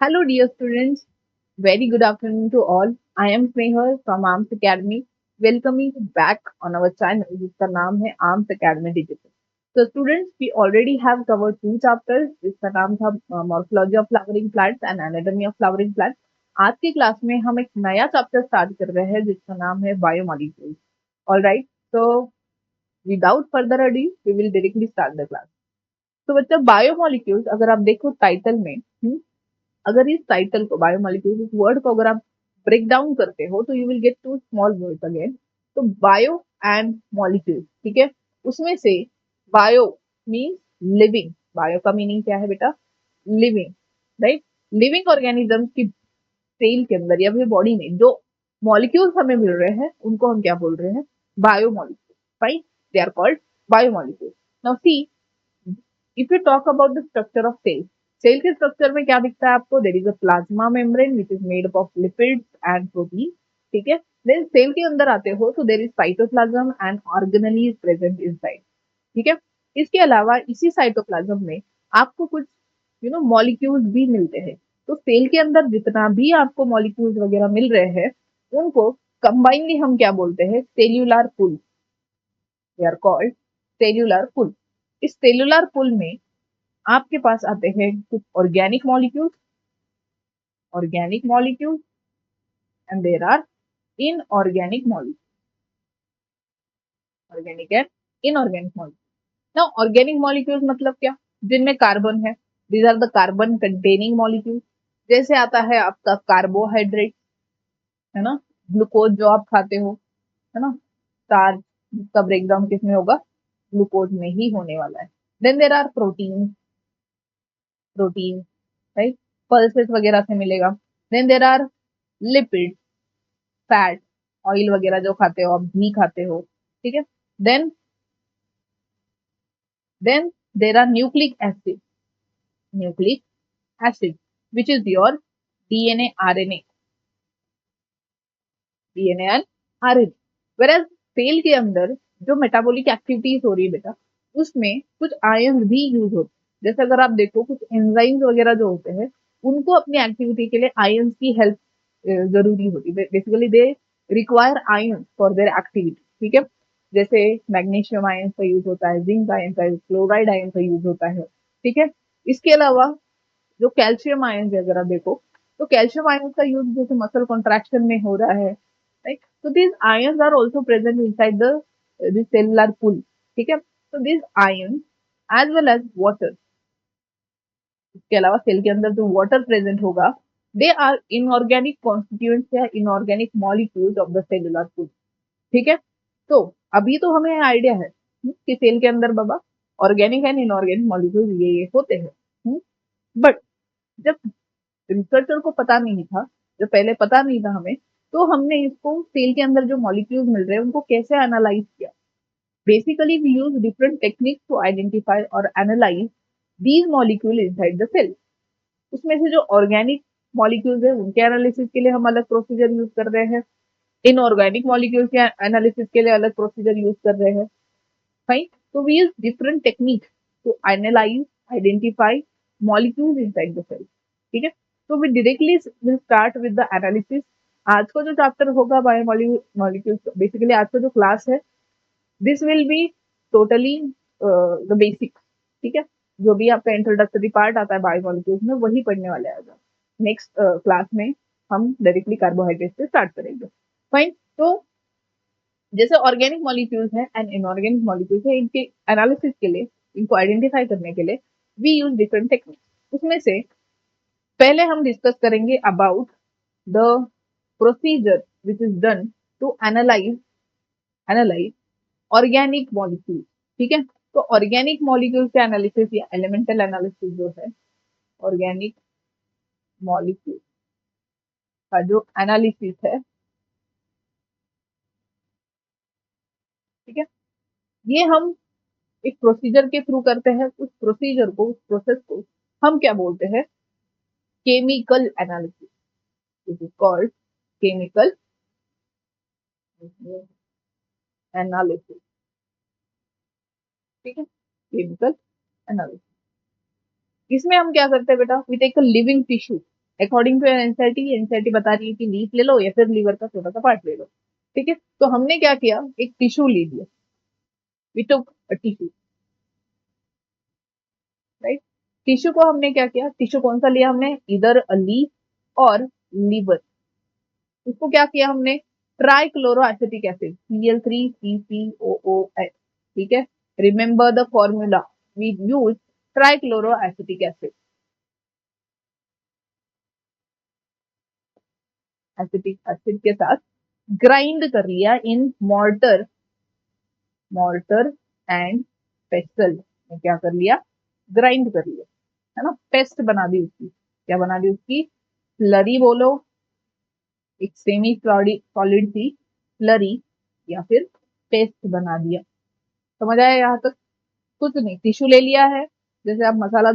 Hello, dear students. Very good afternoon to all. I am Snehal from Arms Academy. Welcoming you back on our channel, जिसका नाम है Arms Academy Digital. So, students, we already have covered two chapters. जिसका नाम था Morphology of Flowering Plants and Anatomy of Flowering Plants. आज की class में हम एक नया चैप्टर स्टार्ट कर रहे हैं जिसका नाम है biomolecules. All right. So, without further ado, we will directly start the class. तो बच्चा बायोमोलिक्यूल्स अगर आप देखो टाइटल में अगर इस टाइटल को बायोमोलिक्यूल्स इस वर्ड को अगर आप ब्रेक डाउन करते हो तो you will get two small words again. तो बायो एंड मॉलिक्यूल, ठीक है. उसमें से बायो मीन्स लिविंग. बायो का मीनिंग क्या है बेटा? Living, right. लिविंग ऑर्गेनिज्म की सेल के अंदर या फिर बॉडी में जो मॉलिक्यूल्स हमें मिल रहे हैं उनको हम क्या बोल रहे हैं? Biomolecule. Fine, they are called biomolecule. Now see, if you talk about the structure of cell, cell के स्ट्रक्चर में क्या दिखता है आपको? There is a plasma membrane which is made up of lipids and protein, ठीक है. Then cell के अंदर आते हो तो there is cytoplasm and organelle is present inside, ठीक है. इसके अलावा इसी साइटोप्लाज्म में आपको कुछ मॉलिक्यूल्स भी मिलते हैं. तो सेल के अंदर जितना भी आपको मॉलिक्यूल्स वगैरह मिल रहे हैं उनको कंबाइनली हम क्या बोलते हैं? Cellular pool. They are called cellular pool. इस सेल्यूलर पूल में आपके पास आते हैं कुछ organic molecule and there are inorganic molecule. Organic and inorganic molecule. Now organic molecules मतलब क्या? जिनमें कार्बन है. These are the carbon containing molecule. जैसे आता है आपका कार्बोहाइड्रेट, है ना, ग्लूकोज जो आप खाते हो, है ना, स्टार्च जिसका ब्रेकडाउन किसमें होगा? ग्लूकोज में ही होने वाला है. Then there are protein, right, pulses वगैरह से मिलेगा. Then there are lipid, fat, oil वगैरह जो खाते हो आप, घी खाते हो, ठीक है. Then then there are nucleic acid which is your DNA RNA, DNA and RNA. Where cell के अंदर जो मेटाबॉलिक एक्टिविटीज हो रही है बेटा, उसमें कुछ आयंस भी यूज होते हैं. जैसे अगर आप देखो कुछ एंजाइम्स वगैरह जो होते हैं उनको अपनी एक्टिविटी के लिए आयंस की हेल्प जरूरी होती है. Basically they require ions for their activity, ठीक है. जैसे मैग्नीशियम आयन का यूज होता है, जिंक आयन का, क्लोराइड आयन का यूज होता है, ठीक है. इसके अलावा जो कैल्शियम आयन है अगर आप देखो तो कैल्शियम आयन का यूज जैसे मसल कॉन्ट्रैक्शन में हो रहा है, right. So these ions are also present inside the cellular pool, ठीक है. So these ions as well as water, इसके अलावा सेल के अंदर जो वाटर प्रेजेंट होगा, दे आर इनऑर्गेनिक कॉन्स्टिट्यूएंट्स या inorganic molecules of the cellular pool, ठीक है. तो अभी तो हमें आइडिया है कि सेल के अंदर बाबा ऑर्गेनिक एंड इनऑर्गेनिक मॉलिक्यूल्स ये होते हैं. बट जब रिसर्चर को पता नहीं था, जब पहले पता नहीं था हमें, तो हमने इसको सेल के अंदर जो मॉलिक्यूल्स मिल रहे हैं उनको कैसे एनालाइज किया? Basically we use different techniques to identify और analyze these molecule inside the cell. उसमें से जो ऑर्गेनिक मॉलिक्यूल्स है उनके एनालिसिस के लिए हम अलग प्रोसीजर यूज कर रहे हैं. इनऑर्गेनिक मॉलिक्यूल्स के एनालिसिस के लिए अलग प्रोसीजर यूज कर रहे हैं. फाइन. तो we use different techniques to analyse, identify molecules inside the cell, ठीक है. तो we directly will start with the analysis. आज का जो चैप्टर होगा बायोमोलिक्यूल्स, बेसिकली आज का जो क्लास है, this will be totally the basic, ठीक है. जो भी आपका इंट्रोडक्टरी पार्ट आता है बायोमोलिक्यूल्स में वही पढ़ने वाले आज. नेक्स्ट क्लास में हम डायरेक्टली कार्बोहाइड्रेट से स्टार्ट करेंगे. फाइन. तो जैसे ऑर्गेनिक मॉलिक्यूल्स हैं एंड इनऑर्गेनिक मॉलिक्यूल्स है, इनके एनालिसिस के लिए, इनको आइडेंटिफाई करने के लिए वी यूज डिफरेंट टेक्निक्स. उसमें से पहले हम डिस्कस करेंगे about the procedure which is done to analyse organic molecule, ठीक है. तो ऑर्गेनिक मॉलिक्यूल के एनालिसिस या एलिमेंटल एनालिसिस जो है, ऑर्गेनिक मॉलिक्यूल का जो एनालिसिस है, ठीक है, ये हम एक प्रोसीजर के थ्रू करते हैं. उस प्रोसीजर को, उस प्रोसेस को हम क्या बोलते हैं? Chemical analysis. This is called chemical analysis, ठीक है. Chemical analysis. इसमें हम क्या करते हैं बेटा? We take a living tissue. According to NCERT बता रही है कि लीफ ले लो या फिर लीवर का छोटा सा पार्ट ले लो। ठीक है, तो हमने क्या किया, एक टिश्यू ले लिया, we took a tissue, right. Tissue को हमने क्या किया, टिश्यू कौन सा लिया हमने, इधर अ लीफ और लीवर। उसको क्या किया हमने, ट्राइक्लोरो एसिटिक एसिड Cl3CCOOH, ठीक है। Remember the formula, we use trichloro acetic acid, acetic acid के साथ ग्राइंड कर लिया in mortar, mortar and pestle में क्या कर लिया, ग्राइंड कर लिया, है ना, पेस्ट बना दी उसकी, क्या बना दी उसकी, स्लरी बोलो, एक सेमी सॉलिड सी स्लरी, या फिर पेस्ट बना दिया। समझ आया यहाँ तक, कुछ नहीं, टिश्यू ले लिया है, जैसे आप मसाला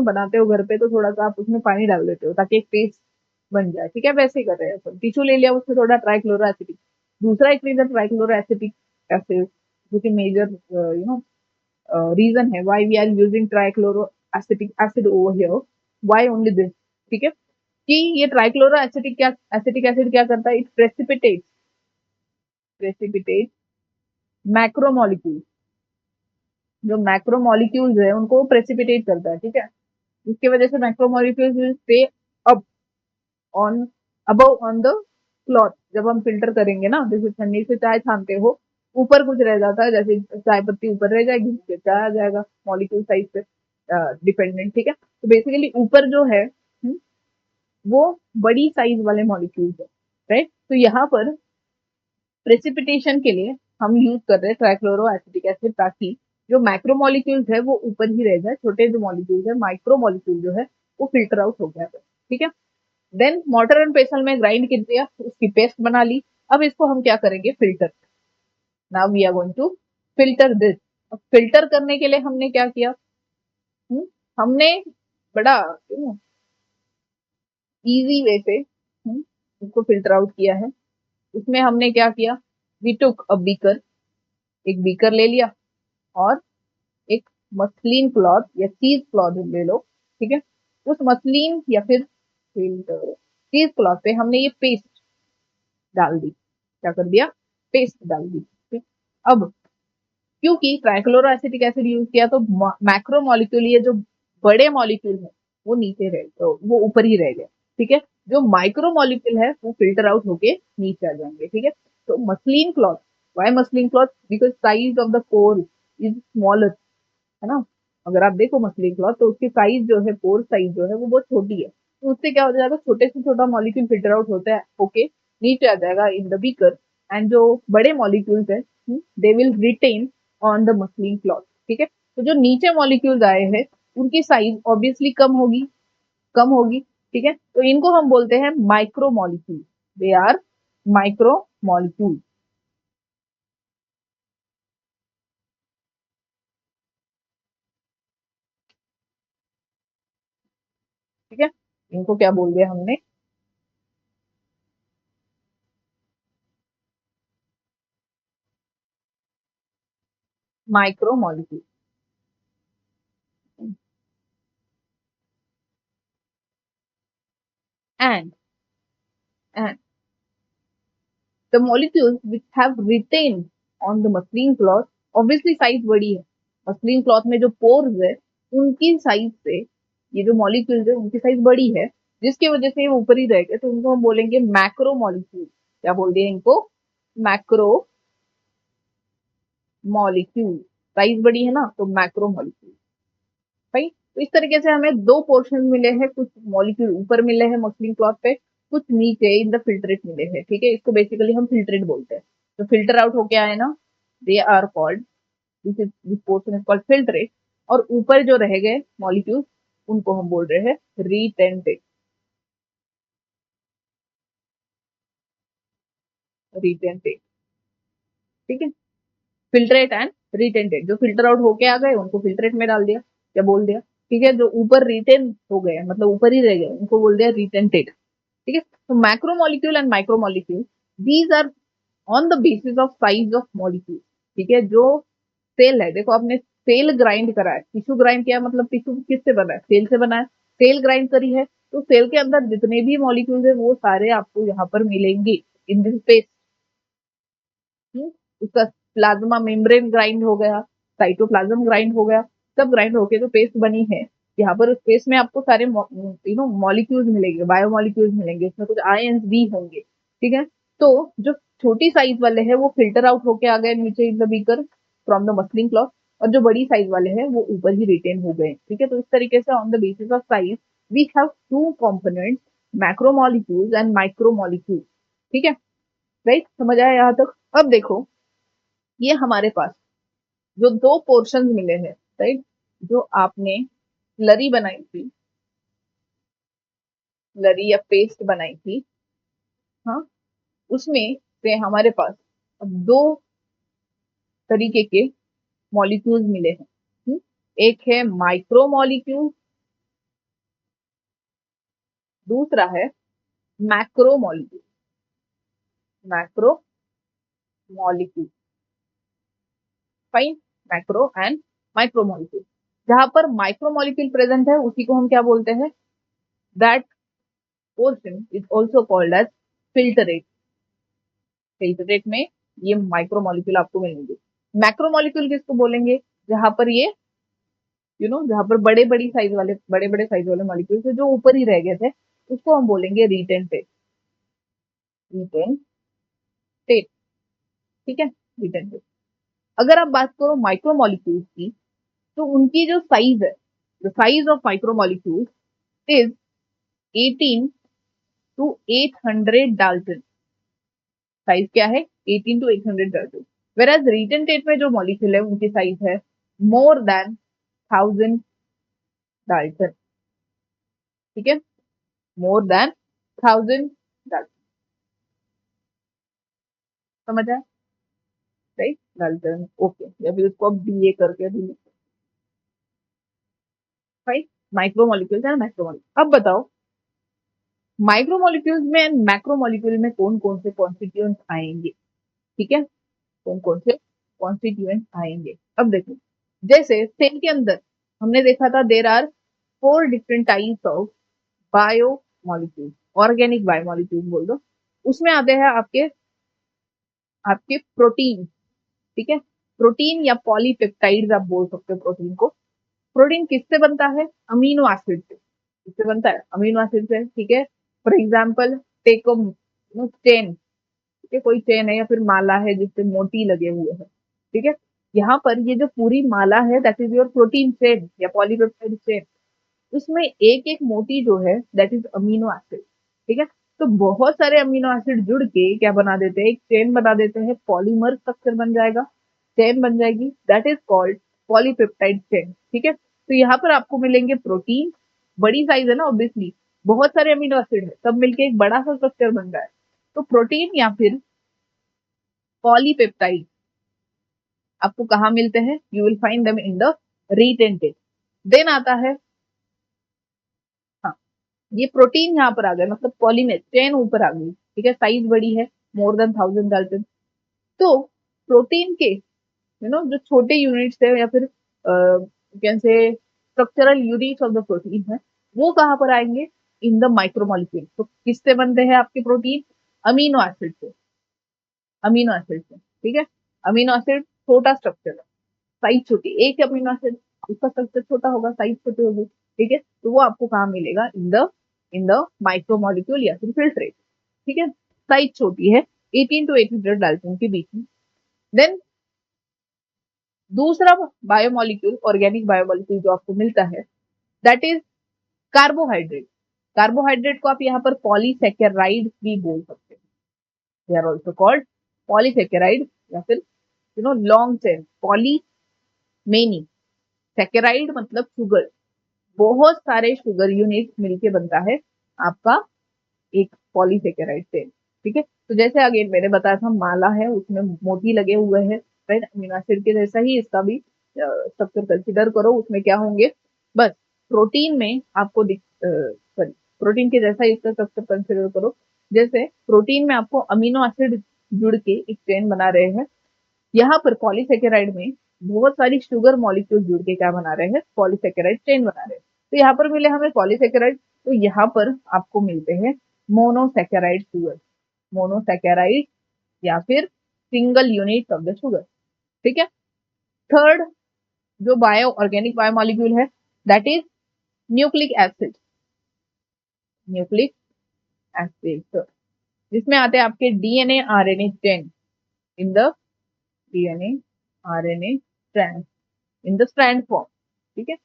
बनाते हो घर पे तो थोड़ा सा आप उसमें पानी डाल देते हो ताकि एक पेस्ट बन जाए, ठीक है, वैसे ही कर रहे हैं। टिश्यू ले लिया, उसमें थोड़ा ट्राइक्लोरो एसिटिक, दूसरा एक रीजन ट्राइक्लोरो एसिटिक एसिड, जो कि मेजर reason है why we are using trichloroacetic acid over here, why only this, ठीक है, कि ये ट्राइक्लोरो एसिटिक एसिड क्या करता है, इट प्रेसिपिटेट मैक्रोमोलिक्यूल, जो मैक्रोमोलिक्यूल्स है उनको प्रेसिपिटेट करता है, ठीक है। इसकी वजह से macromolecules will stay up on above on the cloth, जब हम फिल्टर करेंगे ना, जैसे छन्नी से चाय छानते हो, ऊपर कुछ रह जाता है, जैसे चाय पत्ती ऊपर रह जाएगी, फिर चाय आ जाएगा, मॉलिक्यूल साइज पे डिपेंडेंट, ठीक है। तो बेसिकली ऊपर जो है वो बड़ी साइज वाले मॉलिक्यूल्स है, राइट। तो यहाँ पर प्रेसिपिटेशन के लिए हम यूज कर रहे हैं ट्राइक्लोरो एसिटिक एसिड, ताकि जो मैक्रोमोलिक्यूल्स है वो ऊपर ही रह जाए, छोटे जो मॉलिक्यूल्स है, माइक्रोमोलिक्यूल जो है वो फिल्टर आउट हो गया है, ठीक है। देन मोटर एंड पेसल में ग्राइंड कर दिया, उसकी पेस्ट बना ली। अब इसको हम क्या करेंगे, filter, now we are going to filter this. अब फिल्टर करने के लिए हमने क्या किया, हुँ? हमने बड़ा इजी वे से इसको फिल्टर आउट किया है। उसमें हमने क्या किया, वी टुक अ बीकर, एक बीकर ले लिया, और एक मसलिन क्लॉथ या चीज क्लॉथ ले लो, ठीक है। उस मसलिन या फिर चीज क्लॉथ पे हमने ये पेस्ट डाल दी, क्या कर दिया, पेस्ट डाल दी, ठीक। अब क्योंकि ट्राइक्लोरो एसिटिक एसिड यूज किया तो मैक्रो मॉलिक्यूल, ये जो बड़े मॉलिक्यूल है वो नीचे रह तो वो ऊपर ही रह गए, ठीक है। जो माइक्रो मॉलिक्यूल है वो फिल्टर आउट होके नीचे आ जाएंगे, ठीक है। तो muslin cloth, why muslin cloth, because size of the pore is smaller, है ना। अगर आप देखो मसलिन क्लॉथ तो उसकी साइज जो है, पोर साइज जो है वो बहुत छोटी है, तो उससे क्या हो जाएगा, छोटे से छोटा मॉलिक्यूल फिल्टर आउट होता है, ओके, नीचे आ जाएगा इन द बीकर, एंड जो बड़े मॉलिक्यूल्स है they will retain on the muslin cloth, ठीक है। तो जो नीचे मॉलिक्यूल्स आए हैं उनकी साइज ऑब्वियसली कम होगी, कम होगी, ठीक है। तो इनको हम बोलते हैं micro molecule, they are micro molecule, ठीक है। इनको क्या बोल दिया हमने, micro molecule. And and the molecules which have retained on the muslin cloth, obviously size बड़ी है, मसलिन क्लॉथ में जो पोर्स है उनकी साइज से ये जो मॉलिक्यूल्स है उनकी साइज बड़ी है, जिसकी वजह से ये ऊपर ही रह गए, तो उनको हम बोलेंगे मैक्रो मॉलिक्यूल। क्या बोल दिया इनको, मैक्रो मॉलिक्यूल, साइज बड़ी है ना तो मैक्रो मॉलिक्यूल, भाई। तो इस तरीके से हमें दो पोर्शन मिले हैं, कुछ मॉलिक्यूल ऊपर मिले हैं मसलिन क्लॉथ पे, कुछ नीचे इन द फिल्ट्रेट मिले हैं, ठीक है। इसको बेसिकली हम फिल्ट्रेट बोलते हैं। तो फिल्टर आउट होके आए ना, they are called, this portion is called filtrate, और ऊपर जो रह गए मॉलिक्यूल उनको हम बोल रहे हैं रिटेंटेड, रिटेंटेड, ठीक है। फिल्ट्रेट एंड रिटेंटेड, जो फिल्टर आउट होके आ गए उनको फिल्ट्रेट में डाल दिया, क्या बोल दिया, ठीक है। जो ऊपर रिटेन हो गए मतलब ऊपर ही रह गए उनको बोल दिया रिटेंटेड, ठीक है। तो macro molecule and micro molecule, these are on the basis of size of molecule, ठीक है। जो सेल है, देखो आपने सेल ग्राइंड करा है, टिश्यू ग्राइंड किया, मतलब टिश्यू किससे बना है, सेल से बना है, सेल ग्राइंड करी है, तो सेल के अंदर जितने भी मॉलिक्यूल्स है वो सारे आपको यहाँ पर मिलेंगे इन दिस पेस्ट। उसका प्लाज्मा मेम्ब्रेन ग्राइंड हो गया, साइटोप्लाज्म ग्राइंड हो गया, सब ग्राइंड होके जो पेस्ट बनी है, यहाँ पर उस पेस्ट में आपको सारे मॉलिक्यूल्स मिलेंगे, बायोमॉलिक्यूल्स मिलेंगे, उसमें कुछ आयंस भी होंगे। ठीक है, तो जो छोटी साइज वाले हैं वो फिल्टर आउट होके आ गए नीचे in the beaker from the muslin cloth, और जो बड़ी साइज वाले हैं वो ऊपर ही रिटेन हो गए। ठीक है, तो इस तरीके से on the basis of size we have two components, macromolecules and micromolecules. ठीक है, राइट, समझ आया यहाँ तक। अब देखो, ये हमारे पास जो दो पोर्शन मिले हैं, राइट, जो आपने लरी बनाई थी, लरी या पेस्ट बनाई थी, हाँ, उसमें से हमारे पास अब दो तरीके के मॉलिक्यूल्स मिले हैं। एक है माइक्रोमोलिक्यूल, दूसरा है macromolecule. Macromolecule, fine, macro and micromolecule. जहां पर माइक्रोमोलिक्यूल प्रेजेंट है उसी को हम क्या बोलते हैं, that portion is also called as filtrate. Filtrate में ये माइक्रोमोलिक्यूल आपको मिलेंगे। मैक्रोमोलिक्यूल किसको बोलेंगे, जहां पर ये जहां पर बड़े बड़े साइज वाले मॉलिक्यूल थे जो ऊपर ही रह गए थे, उसको हम बोलेंगे रिटेंटेट। रिटेंटेट, ठीक है, रिटेंटेट। अगर आप बात करो माइक्रोमोलिक्यूल्स की, तो उनकी जो साइज है, the size of micromolecules is 18 to 800 dalton. Size क्या है, 18 टू 800 डाल्टन। वेराज रिटेंटेट में जो मॉलिक्यूल है उनकी साइज है मोर देन 1000 डाल्टन। ठीक है, मोर देन 1000 डाल्टन, समझ आया, राइट, डाल्टन, ओके। या फिर उसको अब डीए करके भी, राइट, माइक्रोमोलिक्यूल्स एंड मैक्रोमोलिक्यूल। अब बताओ, माइक्रोमोलिक्यूल्स में एंड मैक्रोमोलिक्यूल में कौन कौन से कॉन्स्टिट्यूएंट्स आएंगे। ठीक है, कौन कौन से कॉन्स्टिट्यूएंट्स आएंगे। अब देखो, जैसे सेल के अंदर हमने देखा था there are 4 different types of biomolecule, organic biomolecule बोल दो। उसमें आते हैं आपके आपके प्रोटीन। ठीक है, प्रोटीन या पॉलीपेप्टाइड्स आप बोल सकते हो प्रोटीन को। प्रोटीन किससे बनता है, अमीनो एसिड से। किससे बनता है, अमीनो एसिड से। ठीक है, फॉर एग्जाम्पल टेक चेन। ठीक है, कोई चेन है या फिर माला है जिससे मोती लगे हुए हैं। ठीक है, यहाँ पर ये जो पूरी माला है that is your protein chain या पॉलीपेप्टाइड चेन। उसमें एक एक मोती जो है दैट इज अमीनो एसिड। ठीक है, तो बहुत सारे अमीनो एसिड जुड़ के क्या बना देते हैं, एक चेन बना देते हैं, पॉलीमर स्ट्रक्चर बन जाएगा, चेन बन जाएगी, that is called polypeptide chain. ठीक है, तो यहाँ पर आपको मिलेंगे प्रोटीन, बड़ी साइज है ना ऑब्वियसली, बहुत सारे अमीनो एसिड है, सब मिलके एक बड़ा सा स्ट्रक्चर बन रहा है। तो प्रोटीन या फिर पॉलीपेप्टाइड आपको कहाँ मिलते हैं, you will find them in the retentate. Then आता है, हाँ, ये प्रोटीन यहाँ पर आ गए, मतलब पॉलीमेर चेन ऊपर आ गई। ठीक है, साइज बड़ी है, मोर देन 1000 डाल्टन। तो प्रोटीन के जो छोटे यूनिट्स है या फिर can say structural units of the protein है, वो कहाँ पर आएंगे, इन द माइक्रोमोलिक्यूल। तो किससे बनते हैं आपके प्रोटीन, अमीनो एसिड से, अमीनो एसिड से। ठीक है, अमीनो एसिड छोटा स्ट्रक्चर है, साइज छोटी, एक अमीनो एसिड, उसका स्ट्रक्चर छोटा होगा, साइज छोटी होगी। ठीक है, तो वो आपको कहाँ मिलेगा, इन द माइक्रोमोलिक्यूल या फिर फिल्ट्रेट। ठीक है, साइज छोटी है, 18 टू 800 डाल्टन के बीच में। देन दूसरा बायोमोलिक्यूल, ऑर्गेनिक बायोमोलिक्यूल जो आपको मिलता है, दैट इज कार्बोहाइड्रेट। कार्बोहाइड्रेट को आप यहाँ पर पॉलीसेकेराइड भी बोल सकते हैं, they are also called polysaccharide या फिर long chain poly many. Saccharide मतलब शुगर, बहुत सारे शुगर यूनिट मिलके बनता है आपका एक पॉलीसेकेराइड चेन। ठीक है, तो जैसे अगेन मैंने बताया था, माला है उसमें मोती लगे हुए हैं, राइट, अमीनो एसिड के जैसा ही इसका भी स्ट्रक्चर कंसिडर करो। उसमें क्या होंगे, बस प्रोटीन में आपको सॉरी, प्रोटीन के जैसा ही इसका स्ट्रक्चर कंसिडर करो। जैसे प्रोटीन में आपको अमीनो एसिड जुड़ के एक चेन बना रहे हैं, यहाँ पर पॉलीसेकेराइड में बहुत सारी शुगर मॉलिक्यूल जुड़ के क्या बना रहे हैं, पॉलीसेकेराइड चेन बना रहे हैं। तो यहाँ पर मिले हमें पॉलीसेकेराइड, तो यहाँ पर आपको मिलते हैं मोनोसेकेराइड शुगर, मोनोसेकेराइड या फिर single unit of the sugar. ठीक है। थर्ड जो बायो ऑर्गेनिक बायोमोलिक्यूल है that is nucleic acid, nucleic acid, तो जिसमें आते हैं आपके DNA RNA strand in the DNA RNA strand in the strand form. ठीक है।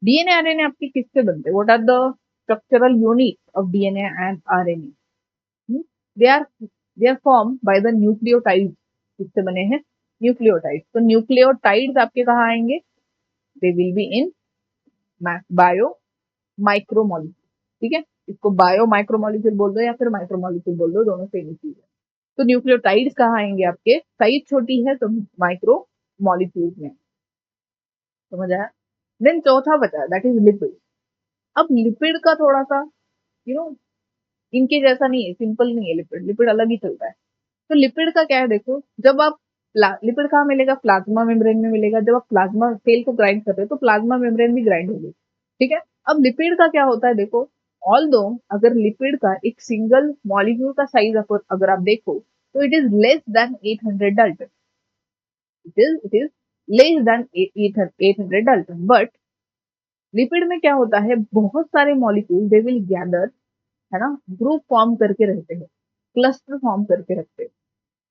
डीएनए आरएनए आपके किससे बनते हैं? What are the structural unit of DNA and RNA? They are form by the nucleotide. किससे बने हैं? न्यूक्लियोटाइड। तो न्यूक्लियोटाइड्स आपके कहाँ आएंगे? दे will be in bio micromolecule. ठीक है। इसको बायो माइक्रोमोलिक्यूल बोल दो या फिर माइक्रोमोलिक्यूल बोल दो, दोनों सेम ही चीज है। तो न्यूक्लियोटाइड्स कहाँ आएंगे? आपके साइज छोटी है तो माइक्रो मॉलिक्यूल्स में। समझ आया? देन चौथा बचा दैट इज लिपिड। अब लिपिड का थोड़ा सा यू नो इनके जैसा नहीं है, सिंपल नहीं है लिपिड, लिपिड अलग ही चलता है। तो लिपिड का क्या है? देखो, जब आप लिपिड कहाँ मिलेगा? प्लाज्मा मेम्ब्रेन में मिलेगा। जब आप प्लाज्मा सेल को ग्राइंड कर रहे हो तो प्लाज्मा मेम्ब्रेन भी ग्राइंड होगी। ठीक है। अब लिपिड का क्या होता है? देखो, ऑल दो अगर लिपिड का एक सिंगल मॉलिक्यूल का साइज अगर आप देखो तो it is less than 800 Dalton, it is less than 800 Dalton. But lipid में क्या होता है? बहुत सारे मॉलिक्यूल दे विल गैदर, है ना, ग्रुप फॉर्म करके रहते हैं, क्लस्टर फॉर्म करके रखते हैं,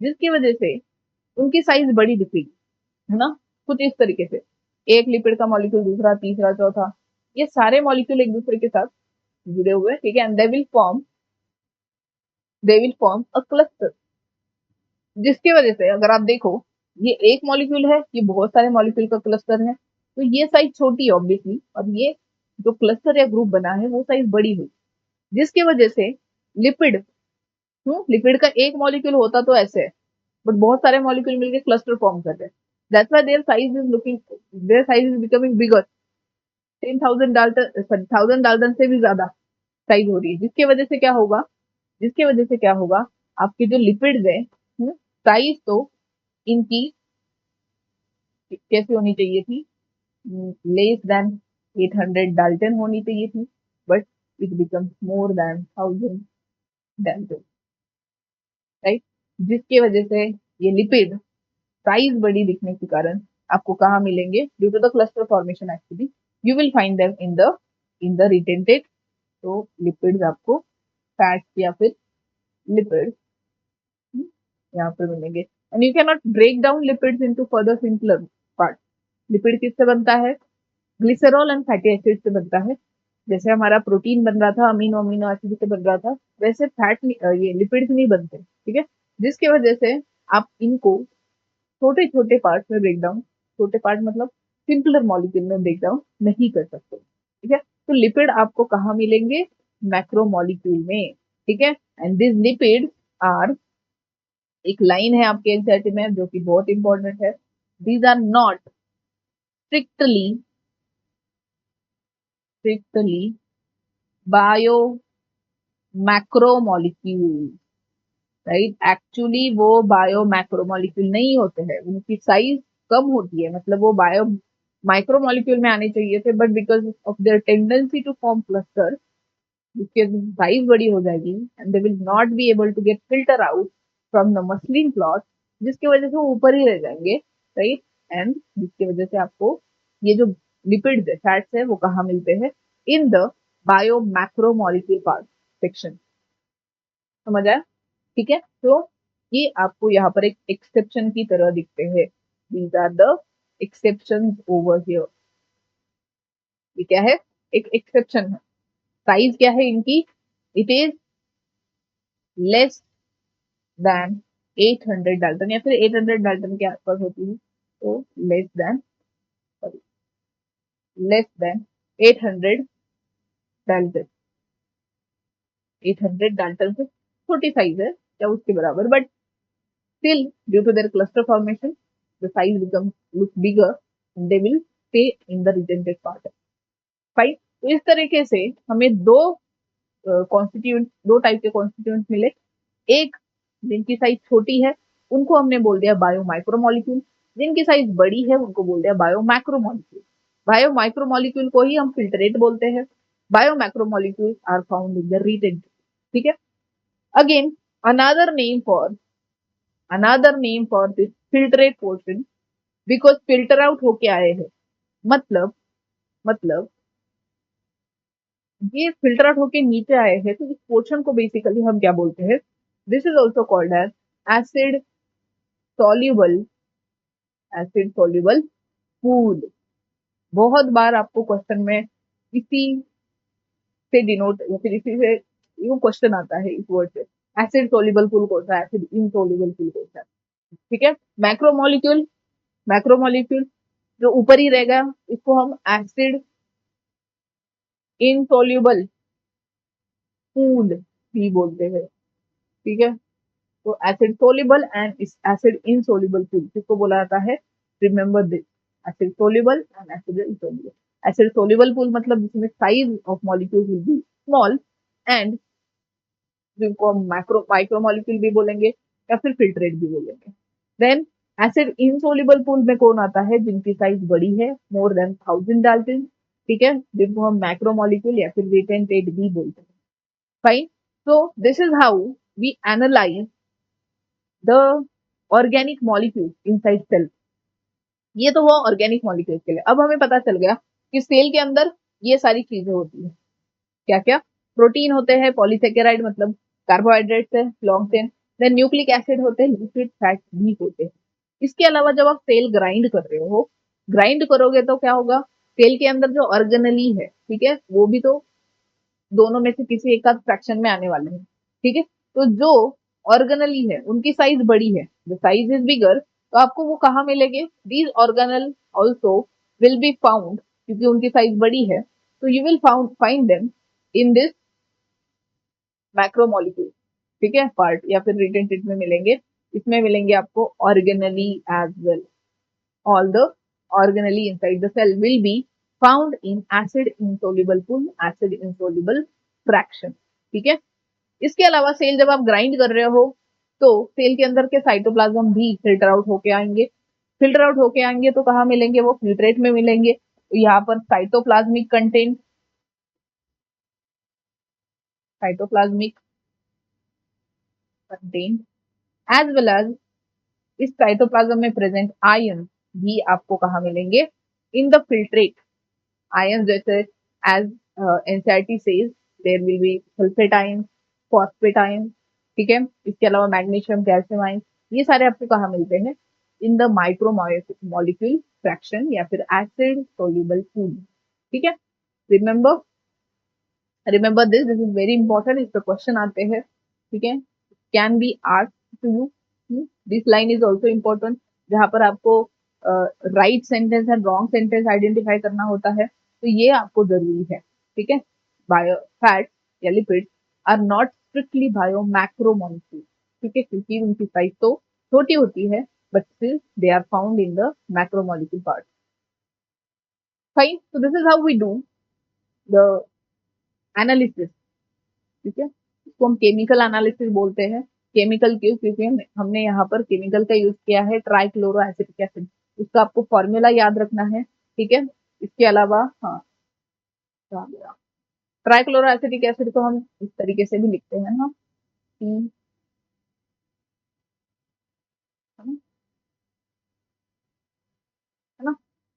जिसकी वजह से उनकी साइज बड़ी दिखेगी, है ना। कुछ इस तरीके से एक लिपिड का मॉलिक्यूल दूसरा तीसरा चौथा, ये सारे मॉलिक्यूल एक दूसरे के साथ जुड़े हुए हैं। ठीक है। And they will form a cluster, जिसकी वजह से अगर आप देखो ये एक मॉलिक्यूल है, ये बहुत सारे मॉलिक्यूल का क्लस्टर है, तो ये साइज छोटी है ऑब्वियसली, और ये जो क्लस्टर या ग्रुप बना है वो साइज बड़ी हुई, जिसकी वजह से लिपिड लिपिड का एक मॉलिक्यूल होता तो ऐसे है, बट बहुत सारे मॉलिक्यूल मिलकर क्लस्टर फॉर्म कर रहे हैं। That's why their size is becoming bigger. 10,000 Dalton, sorry 1000 Dalton से भी ज्यादा साइज हो रही है, जिसके वजह से क्या होगा? आपके जो लिपिड्स है, साइज तो इनकी कैसे होनी चाहिए थी? लेस देन 800 डाल्टन होनी चाहिए थी, but it becomes more than 1000 Dalton, right. जिसकी वजह से ये लिपिड साइज बड़ी दिखने के कारण आपको कहाँ मिलेंगे? Due to the cluster formation actually you will find them in the retentate. तो लिपिड्स आपको फैट या फिर लिपिड यहाँ पर मिलेंगे। And you can not break down lipids into further simpler part. Lipid किससे बनता है? ग्लिसरॉल एंड फैटी एसिड से बनता है। जैसे हमारा प्रोटीन बन रहा था अमीनो अमीनो एसिड से बन रहा था, वैसे ये लिपिड्स नहीं बनते। ठीक है। जिसकी वजह से आप इनको छोटे छोटे पार्ट में ब्रेक डाउन, छोटे पार्ट मतलब सिंपलर मॉलिक्यूल में ब्रेक डाउन नहीं कर सकते। ठीक है। तो लिपिड आपको कहाँ मिलेंगे? मैक्रोमोलिक्यूल में। ठीक है। एंड दिस लिपिड आर, एक लाइन है आपके एनसीईआरटी में जो कि बहुत इंपॉर्टेंट है, these are not strictly bio macromolecule, right. Actually वो बायो मैक्रोमोलिक्यूल नहीं होते हैं, उनकी साइज कम होती है, मतलब वो बायो माइक्रोमोलिक्यूल में आने चाहिए थे, but because of their tendency to form cluster, जिसके साइज बड़ी हो जाएगी and they will not be able to get filter out from the muslin cloth, जिसकी वजह से वो ऊपर ही रह जाएंगे, राइट। एंड जिसकी वजह से आपको ये जो लिपिड्स है, फैट्स है, वो कहाँ मिलते हैं? In the bio macromolecule part section. समझ आया? ठीक है। तो ये आपको यहाँ पर एक एक्सेप्शन की तरह दिखते हैं। These are the exception over here. ये क्या है? एक एक्सेप्शन है। साइज क्या है इनकी? It is less than 800 Dalton या फिर 800 डाल्टन के आसपास होती है, तो लेस देन 800 डाल्टन, 800 डाल्टन से छोटी साइज है या उसके बराबर, but still due to their cluster formation the size becomes look bigger and they will stay in the retentate part. Fine. तो इस तरीके से हमें दो टाइप के कॉन्स्टिट्यूएंट मिले। एक जिनकी साइज छोटी है उनको हमने बोल दिया बायो माइक्रोमोलिक्यूल, जिनकी साइज बड़ी है उनको बोल दिया बायो मैक्रोमोलिक्यूल। बायो माइक्रोमोलिक्यूल को ही हम फिल्ट्रेट बोलते हैं। Bio macromolecule are found in the retentate. ठीक है। Again another name for this filtrate portion, because filter out होके आए हैं, मतलब ये फिल्टर आउट होके नीचे आए हैं, तो इस पोर्शन को बेसिकली हम क्या बोलते हैं, this is also called as acid soluble pool. बहुत बार आपको क्वेश्चन में इसी से डिनोट या फिर इसी से वो क्वेश्चन आता है इस वर्ड से, एसिड सोल्यूबल पूल कौन सा है, एसिड इनसोल्यूबल पूल कौन सा है। ठीक है। मैक्रोमोलिक्यूल जो ऊपर ही रहेगा इसको हम एसिड इनसोल्यूबल पूल भी बोलते हैं। ठीक है। तो acid soluble and acid insoluble pool किसको बोला जाता है, remember this, acid soluble and acid insoluble. Acid soluble pool मतलब जिसमें size of molecule will be small, and जिनको हम माइक्रोमोलिक्यूल भी बोलेंगे या फिर फिल्ट्रेट भी बोलेंगे। देन एसिड इनसोल्यूबल पूल में कौन आता है, जिनकी साइज बड़ी है, मोर देन 1000 डाल्टन। ठीक है। जिनको हम मैक्रोमोलिक्यूल या फिर रिटेंटेड भी बोलते हैं। Fine. So this is how we analyse the organic molecule inside cell. ये तो हुआ ऑर्गेनिक मॉलिक्यूल के लिए। अब हमें पता चल गया कि सेल के अंदर ये सारी चीजें होती है। क्या क्या, प्रोटीन होते हैं, पॉलीसेकेराइड मतलब कार्बोहाइड्रेट्स है, long chain, then nucleic acid होते हैं, लिपिड फैट भी होते हैं। इसके अलावा जब आप सेल ग्राइंड कर रहे हो, ग्राइंड करोगे तो क्या होगा, सेल के अंदर जो ऑर्गेनली है, ठीक है, वो भी तो दोनों में से किसी एक फ्रैक्शन में आने वाले हैं। ठीक है। तो जो ऑर्गेनली है उनकी साइज बड़ी है, द साइज इज बिगर, तो आपको वो कहाँ मिलेंगे, these organelle also will be found, क्योंकि उनकी साइज बड़ी है, तो you will find them in this macromolecule. ठीक है, पार्ट या फिर रिटेंटेड में मिलेंगे, इसमें मिलेंगे आपको organelle as well. All the organelle inside the cell will be found in acid insoluble pool, acid insoluble fraction. ठीक है। इसके अलावा सेल जब आप ग्राइंड कर रहे हो तो सेल के अंदर के साइटोप्लाज्म भी फिल्टर आउट होके आएंगे। फिल्टर आउट होके आएंगे तो कहाँ मिलेंगे, वो फिल्ट्रेट में मिलेंगे। तो यहाँ पर cytoplasmic content as well as इस साइटोप्लाज्म में प्रेजेंट आयन भी आपको कहाँ मिलेंगे, इन द फिल्ट्रेट। आयन जैसे as NCERT says, there will be sulphate ion, phosphate ion. ठीक है। इसके अलावा मैग्नीशियम, कैल्शियम आयन, ये सारे आपको कहाँ मिलते हैं, इन द माइक्रोमोलिक्यूल फ्रैक्शन या फिर एसिड सोल्यूबल पूल। ठीक है। Remember remember this is very important, इस पर क्वेश्चन आते हैं। ठीक है। Can be asked to you, this line is also important, जहां पर आपको right sentence and wrong sentence identify करना होता है, तो ये आपको जरूरी है। ठीक है। बायो फैट या lipid are not strictly bio macromolecule. ठीक है, क्योंकि उनकी साइज तो छोटी होती है, but still they are found in the macromolecule part. Fine. So this is how we do the analysis. ठीक है। इसको हम केमिकल एनालिसिस बोलते हैं। केमिकल क्यों, क्योंकि हमने यहाँ पर केमिकल का यूज किया है, ट्राइक्लोरो एसिटिक एसिड। उसका आपको फॉर्मूला याद रखना है। ठीक है। इसके अलावा हाँ, ट्राइक्लोरो एसिटिक एसिड को हम इस तरीके से भी लिखते हैं ना, है ना,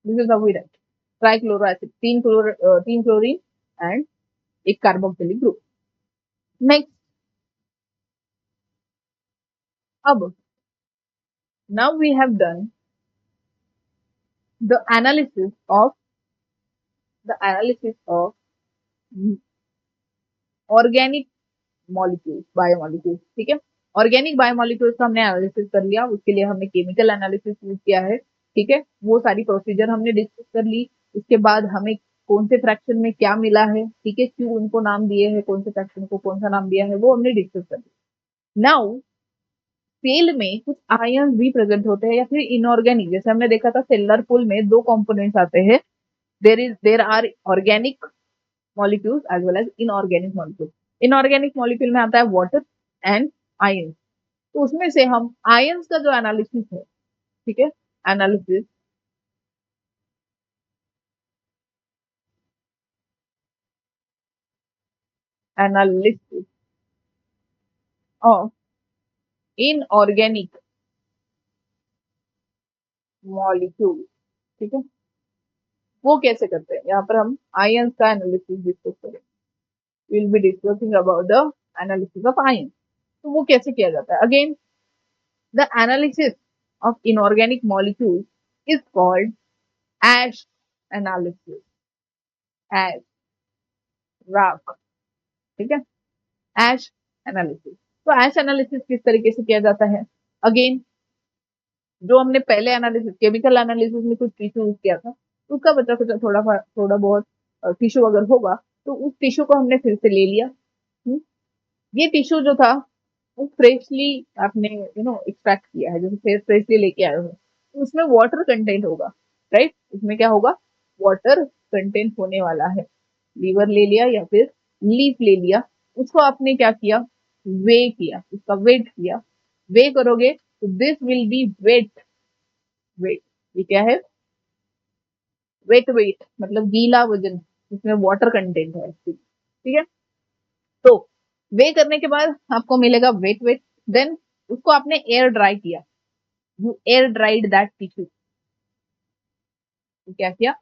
this is how we write trichloro acid, तीन क्लोरीन एंड एक कार्बोक्सिलिक ग्रुप। नेक्स्ट, अब now we have done the analysis of the analysis of organic molecules, biomolecules. ठीक है। ऑर्गेनिक बायोमॉलिक्यूल्स का हमने एनालिसिस कर लिया, उसके लिए हमने केमिकल एनालिसिस यूज किया है। ठीक है। वो सारी प्रोसीजर हमने डिस्कस कर ली। उसके बाद हमें कौन से फ्रैक्शन में क्या मिला है, ठीक है, क्यों उनको नाम दिए हैं, कौन से फ्रैक्शन को कौन सा नाम दिया है, वो हमने डिस्कस कर लिया। नाउ सेल में कुछ आयन भी प्रेजेंट होते हैं या फिर इनऑर्गेनिक, जैसे हमने देखा था सेलुलर पूल में दो कंपोनेंट्स आते हैं, there are organic molecules as well as inorganic molecule. Inorganic molecule में आता है वाटर एंड आयन। तो उसमें से हम आयंस का जो एनालिसिस है, ठीक है, analysis analysis of inorganic molecule, ठीक है, वो कैसे करते हैं, यहाँ पर हम आयंस का एनालिसिस डिस्कस करेंगे। Will be discussing about the analysis of ion. तो वो कैसे किया जाता है? Again, the analysis of inorganic molecule is called ash analysis, ash, राख, ठीक है, एश एनालिसिस। तो एश एनालिसिस किस तरीके से किया जाता है? अगेन, जो हमने पहले एनालिसिस, केमिकल एनालिसिस में कुछ टिश्यू यूज किया था, उसका बचा कुछ थोड़ा बहुत टिश्यू अगर होगा तो उस टिश्यू को हमने फिर से ले लिया। ये टिश्यू जो था वो फ्रेशली आपने एक्सट्रैक्ट किया है, जैसे फ्रेशली लेके आए हो, तो उसमें वाटर कंटेंट होगा, राइट? उसमें क्या होगा? वाटर कंटेंट होने वाला है। लीवर ले लिया या फिर लीफ ले लिया, उसको आपने क्या किया? वे किया, उसका वेट किया। वे करोगे तो this will be wet. Weight, ये क्या है? वेट। वेट मतलब गीला वजन, जिसमें वाटर कंटेंट है, ठीक है। तो वे करने के बाद आपको मिलेगा वेट वेट। देन उसको आपने एयर ड्राई किया, you air dried that tissue. क्या किया?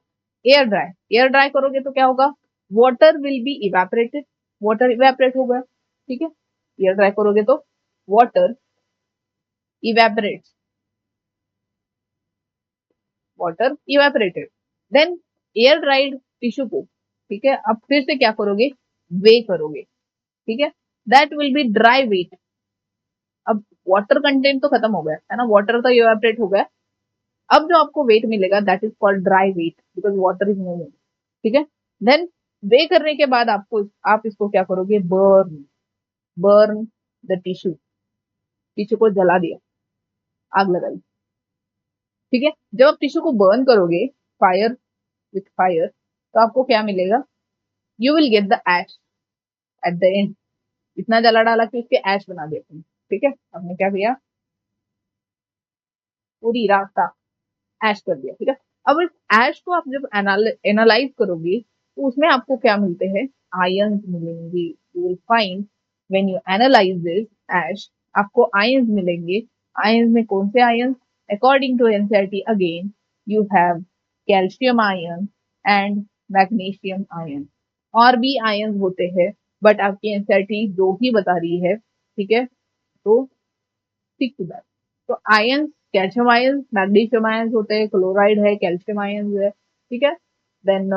Air dry. एयर ड्राई करोगे तो क्या होगा? Water will be evaporated, water evaporate होगा, ठीक है। एयर ड्राई करोगे तो water evaporate, water evaporated. Then air dried tissue को, ठीक है, अब फिर से क्या करोगे? वे करोगे, ठीक है। That will be dry weight. अब वाटर कंटेंट तो खत्म हो गया है ना, वाटर तो इवेपोरेट हो गया। अब जो आपको वेट मिलेगा that is called dry weight, because water is moving, ठीक है। देन वे करने के बाद आपको, आप इसको क्या करोगे? Burn, burn the tissue. Tissue को जला दिया, आग लगाई, ठीक है। जब आप टिश्यू को बर्न करोगे फायर, विथ फायर, तो आपको क्या मिलेगा? You will get the ash at the end. इतना जला डाला कि उसके ऐश बना देते हैं, ठीक है। हमने क्या किया? पूरी रास्ता ऐश कर दिया, ठीक है। अब इस ऐश को आप जब एनालाइज करोगे तो उसमें आपको क्या मिलते हैं? आयंस मिलेंगे। You will find when you analyze this ash, आपको आयंस मिलेंगे। आयंस में कौन से ions? According to NCERT again, you have calcium ion and magnesium ion. और भी आयंस होते हैं, बट आपकी एनसीईआरटी दो ही बता रही है, ठीक है। तो stick to that। तो ions, calcium ions, magnesium ions होते हैं, क्लोराइड है, कैल्शियम आयंस है, ठीक है। Then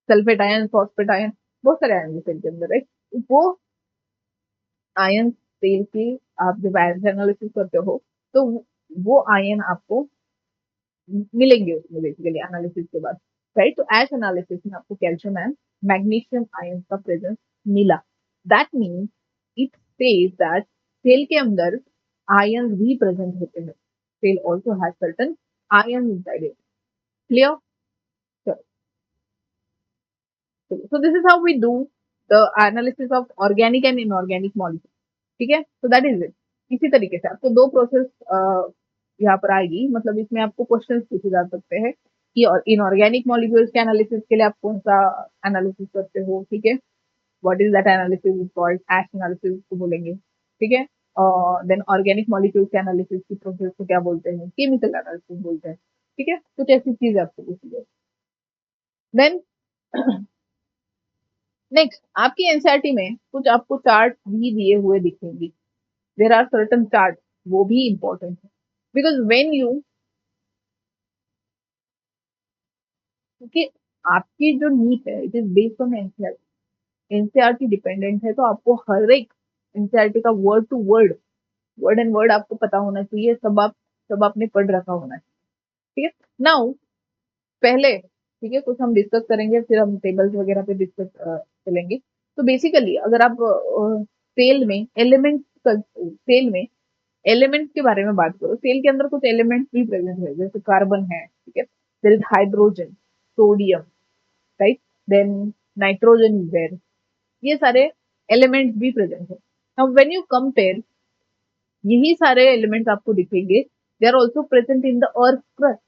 sulphate ion, phosphate ion, बहुत सारे आयन है सेल के अंदर, राइट। वो आयन सेल की आप जब आयन एनालिसिस करते हो तो वो आयन आपको मिलेंगे उसमें बेसिकली एनालिसिस के बाद, राइट। तो एश एनालिसिस में आपको कैल्शियम एंड मैग्नीशियम आयन का प्रेजेंस मिला। That means it says that cell के अंदर आयन भी प्रेजेंट होते हैं। Cell also has certain ion inside it. Clear? So this is how we do the analysis of organic and inorganic molecule, ठीक है। तो दैट इज इट। इसी तरीके से आपको दो प्रोसेस यहाँ पर आएगी, मतलब इसमें आपको क्वेश्चंस पूछे जा सकते हैं कि और इनऑर्गेनिक मॉलिक्यूल्स के एनालिसिस के लिए आप कौन सा एनालिसिस करते हो, ठीक है। What is that analysis? Is called ash analysis को बोलेंगे, ठीक है। और देन ऑर्गेनिक मॉलिक्यूल्स के एनालिसिस की प्रोसेस को क्या बोलते हैं? केमिकल एनालिसिस बोलते हैं, ठीक है। कुछ ऐसी चीज आपको पूछी जाए। देन नेक्स्ट, आपकी एनसीईआरटी में कुछ आपको चार्ट भी दिए हुए दिखेंगे। देर आर सर्टन चार्ट, वो भी इंपॉर्टेंट है, बिकॉज वेन यू, क्योंकि आपकी जो नीट है it is based on NCERT. NCERT dependent है, तो आपको हर एक एनसीईआरटी का word to word, word and word आपको पता होना चाहिए, सब आपने पढ़ रखा होना चाहिए, ठीक है। नाउ पहले, ठीक है, कुछ हम डिस्कस करेंगे, फिर हम टेबल्स वगैरह पे डिस्कस चलेंगे। तो बेसिकली अगर आप सेल में एलिमेंट, सेल में एलिमेंट्स के बारे में बात करो, सेल के अंदर कुछ एलिमेंट्स भी प्रेजेंट है, जैसे कार्बन है, ठीक है। There is hydrogen, sodium, right. Then nitrogen is there. ये सारे एलिमेंट्स भी प्रेजेंट है। नाउ व्हेन यू कंपेयर, यही सारे एलिमेंट्स आपको दिखेंगे, they are also present in the earth crust,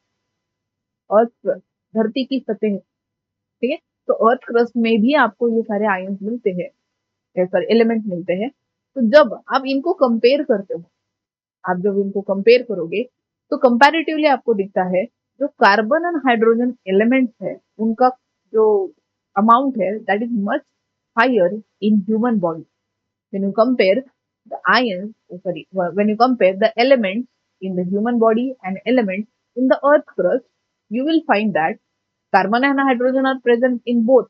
earth crust, धरती की सतह, ठीक है। तो अर्थ क्रस्ट में भी आपको ये सारे आयंस मिलते हैं, सॉरी एलिमेंट मिलते हैं। तो जब आप इनको कंपेयर करते हो, आप जब इनको कंपेयर करोगे तो कंपैरेटिवली आपको दिखता है जो कार्बन एंड हाइड्रोजन एलिमेंट्स है उनका जो अमाउंट है that is much higher in human body. when you compare the ions, sorry, when you compare the elements in the human body and elements in the earth crust, you will find that carbon and hydrogen are present in both,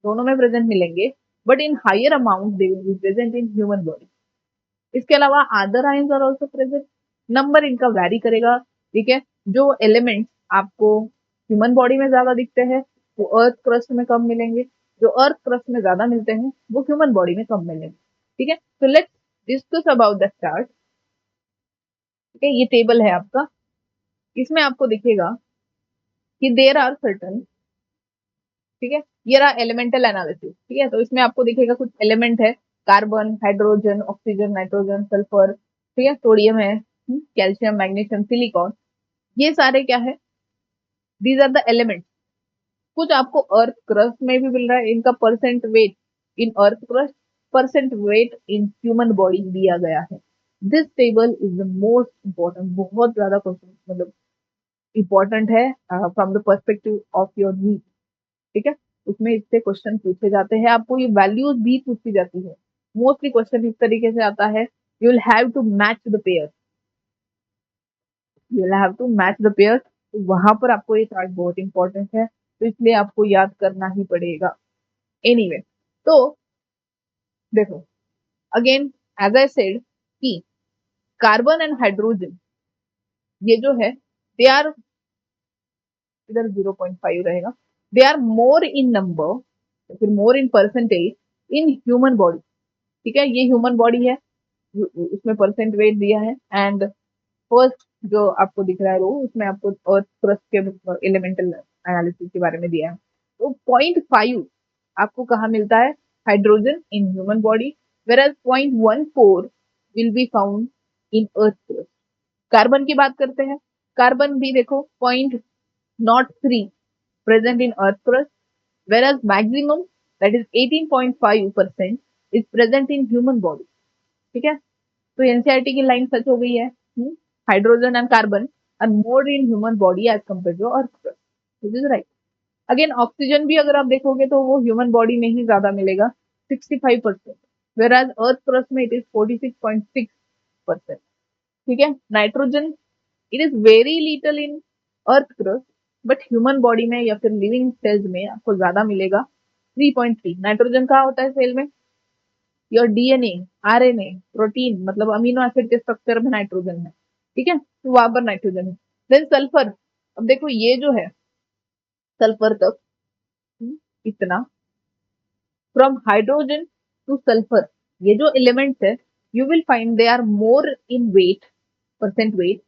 दोनों में present मिलेंगे, but in higher amount they will be present in human body. इसके अलावा other ions are also present, number इनका vary करेगा, ठीक है। जो एलिमेंट्स आपको ह्यूमन बॉडी में ज्यादा दिखते हैं वो अर्थ क्रस्ट में कम मिलेंगे, जो अर्थ क्रस्ट में ज्यादा मिलते हैं वो ह्यूमन बॉडी में कम मिलेंगे, ठीक है। तो let's discuss about the chart, ठीक है। ये टेबल है आपका, इसमें आपको दिखेगा कि देर आर सर्टन, ठीक है। ये रहा एलिमेंटल एनालिसिस, ठीक है। तो इसमें आपको दिखेगा कुछ एलिमेंट है, carbon, hydrogen, oxygen, nitrogen, sulphur, ठीक है, सोडियम है, कैल्शियम, मैग्नीशियम, सिलिकॉन, ये सारे क्या है, दीज आर द एलिमेंट्स। कुछ आपको अर्थ क्रस्ट में भी मिल रहा है, इनका percent weight in earth crust, percent weight in human body दिया गया है। This table is the most important, बहुत ज्यादा क्वेश्चन मतलब इंपॉर्टेंट है from the perspective of your need, ठीक है। उसमें इससे क्वेश्चन पूछे जाते हैं, आपको ये वैल्यूज भी पूछी जाती है। मोस्टली क्वेश्चन इस तरीके से आता है, you will have to match the pair, you will have to match the pair. तो वहां पर आपको ये चार्ट बहुत इंपॉर्टेंट है, तो इसलिए आपको याद करना ही पड़ेगा। एनीवे anyway, तो देखो अगेन एज आई सेड कि कार्बन एंड हाइड्रोजन ये जो है दे आर, इधर 0.5 रहेगा, दे आर मोर इन नंबर, फिर more in percentage in human body, ठीक है। ये ह्यूमन बॉडी है, उसमें परसेंट वेट दिया है, एंड फर्स्ट जो आपको दिख रहा है रो उसमें आपको अर्थ क्रस्ट के एलिमेंटल एनालिसिस के बारे में दिया है। तो 0.5 आपको कहा मिलता है, hydrogen in human body, where as 0.14 will be found in earth crust. Carbon की बात करते हैं, कार्बन भी देखो 0.03 present in earth crust, whereas maximum that is 18.5% is present in human body, ठीक है। तो एनसीईआरटी की लाइन सच हो गई है, hydrogen and carbon are more in human body as compare to earth crust, this is right. Again oxygen भी अगर आप देखोगे तो वो ह्यूमन बॉडी में ही ज्यादा मिलेगा 65%, whereas अर्थ क्रस्ट में इट इज 46.6%, ठीक है। Nitrogen it is very little in earth crust, but human body में या फिर लिविंग सेल्स में आपको ज्यादा मिलेगा 3.3। नाइट्रोजन कहाँ होता है सेल में, योर डीएनए, आरएनए, प्रोटीन, मतलब अमीनो एसिड के स्ट्रक्चर में नाइट्रोजन है, ठीक है। तो वहां पर नाइट्रोजन है। देन सल्फर, अब देखो ये जो है सल्फर तक, इतना फ्रॉम हाइड्रोजन टू सल्फर, ये जो एलिमेंट्स है you will find they are more in weight, percent weight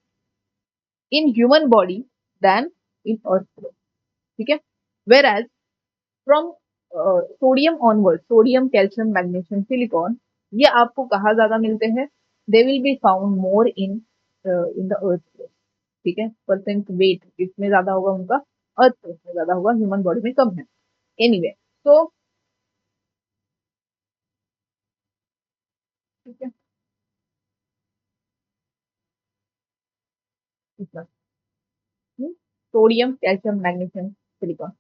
in human body than in earth, ठीक है। Whereas from sodium onward, sodium, calcium, magnesium, silicon, ये आपको कहाँ ज्यादा मिलते हैं, they will be found more in in the earth, ठीक है। परसेंट वेट इसमें ज्यादा होगा उनका, अर्थ में ज्यादा होगा, ह्यूमन बॉडी में कम है। एनीवे तो ठीक है, इतना sodium, calcium, magnesium, silicon.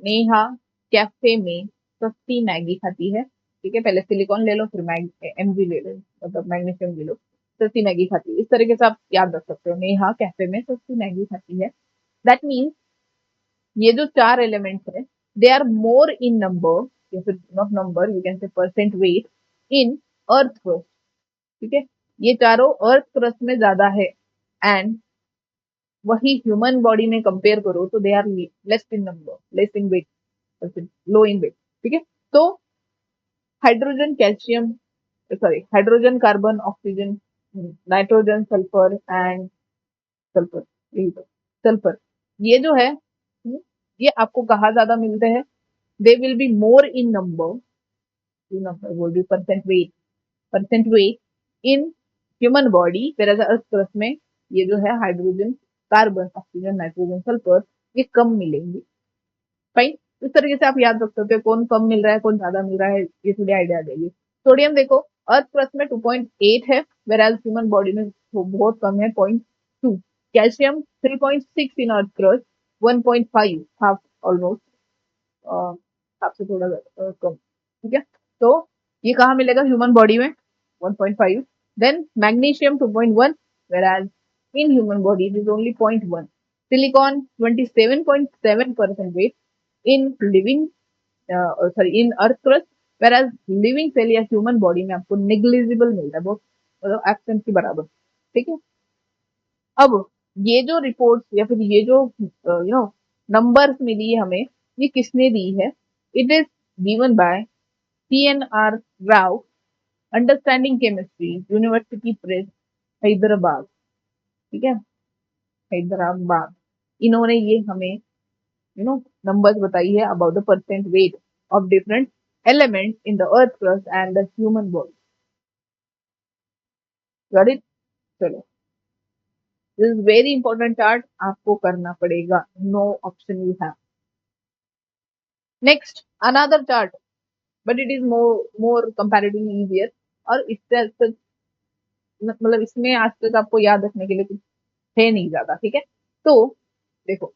Neha cafe में सस्ती मैगी खाती है, ठीक है। पहले सिलिकॉन ले लो, फिर एमजी ले लो, मतलब मैग्नीशियम ले लो, सस्ती मैगी खाती है, इस तरीके से आप याद रख सकते हो। नेहा कैफे में सस्ती मैगी खाती है, दैट मीन्स ये जो चार एलिमेंट्स है दे आर मोर इन नंबर, या फिर not number, you can say percent weight in earth crust, ठीक है। ये चारों अर्थ क्रस्ट में ज्यादा है, एंड वही ह्यूमन बॉडी में कंपेयर करो तो they are less in number, less in weight, low in weight, ठीक है। तो hydrogen, calcium, sorry hydrogen, carbon, oxygen, nitrogen, sulphur and sulphur, यही तो सल्फर, ये जो है ये आपको कहाँ ज्यादा मिलते हैं, they will be more in number, number will be percent weight in human body, where earth crust में ये जो है hydrogen, carbon, oxygen, nitrogen, sulphur, ये कम मिलेंगे, फाइन। इस तरीके से आप याद रख सकते हो कौन कम मिल रहा है, कौन ज्यादा मिल रहा है, ये थोड़ी आइडिया देगी। सोडियम देखो अर्थ क्रस्ट में 2.8 है, वेराज ह्यूमन बॉडी में बहुत कम है, 0.2। Calcium 3.6 in earth crust, 1.5 half almost, half से थोड़ा कम, ठीक है। तो ये कहाँ मिलेगा ह्यूमन बॉडी में, 1.5। Then magnesium 2.1, whereas in human body it is only 0.1। silicon 27.7% weight in living in earth crust, whereas living cell या human body में आपको negligible मिलता है, बहुत मतलब एब्सेंट के बराबर, ठीक है। अब ये जो रिपोर्ट्स या फिर ये जो नंबर्स मिली है हमें, ये किसने दी है? It is given by CNR Rao, understanding chemistry, university press, Hyderabad, ठीक है, हैदराबाद। इन्होंने ये हमें नंबर्स बताई है about the percent weight of different elements in the earth crust and the human body. Got it? चलो, this is very important chart, आपको करना पड़ेगा, no option you have. Next another chart, but it is more comparatively easier, और इससे मतलब इसमें आज तक आपको याद रखने के लिए कुछ है नहीं ज्यादा, ठीक है। तो देखो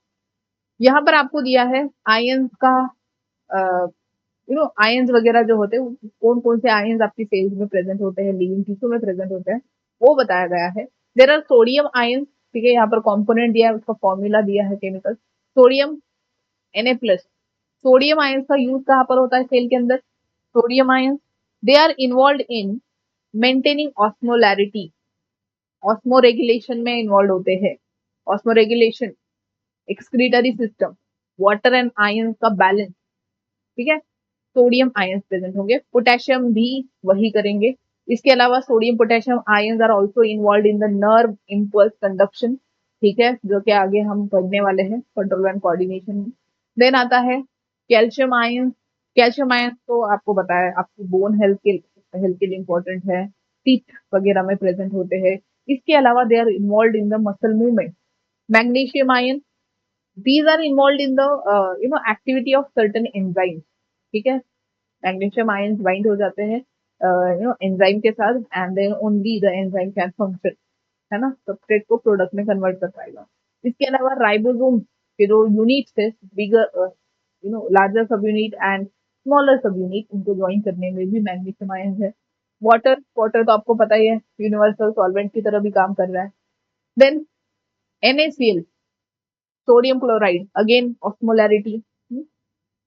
यहाँ पर आपको दिया है आयंस का, आयंस वगैरह जो होते हैं, कौन कौन से आयंस आपकी सेल्स में प्रेजेंट होते हैं, लिविंग टिश्यू में प्रेजेंट होते हैं, वो बताया गया है। देर आर सोडियम आयंस, ठीक है, यहाँ पर कॉम्पोनेंट दिया है, उसका फॉर्मूला दिया है chemical, sodium Na+। Sodium ions का यूज कहाँ पर होता है सेल के अंदर? Sodium ions they are involve in maintaining osmolarity, osmoregulation में इन्वॉल्व होते हैं। Osmoregulation, excretory system, water and ions का बैलेंस, ठीक है, सोडियम आयंस प्रेजेंट होंगे। पोटेशियम भी वही करेंगे। इसके अलावा sodium potassium ions are also involve in the nerve impulse conduction, ठीक है, जो कि आगे हम पढ़ने वाले हैं कंट्रोल एंड कोऑर्डिनेशन में। देन आता है कैल्शियम आयंस। कैल्शियम आयंस तो आपको बताया है, आपकी बोन हेल्थ के लिए इंपॉर्टेंट है, टीथ वगैरह में प्रेजेंट होते हैं। इसके अलावा they are involve in the muscle movement. Magnesium ion, these are involved in the activity of certain enzymes, ठीक है। मैग्नीशियम आयंस बाइंड हो जाते हैं एंजाइम के साथ, and then only the enzyme can function, है ना, सबस्ट्रेट को प्रोडक्ट में कन्वर्ट कर पाएगा। इसके अलावा राइबोसोम के जो यूनिट्स है, bigger larger subunit and smaller subunit, उनको ज्वाइन करने में भी मैग्नीशियम आयन है। वाटर, वाटर तो आपको पता ही है, यूनिवर्सल सॉल्वेंट की तरह भी काम कर रहा है। Then NaCl, sodium chloride, again osmolarity.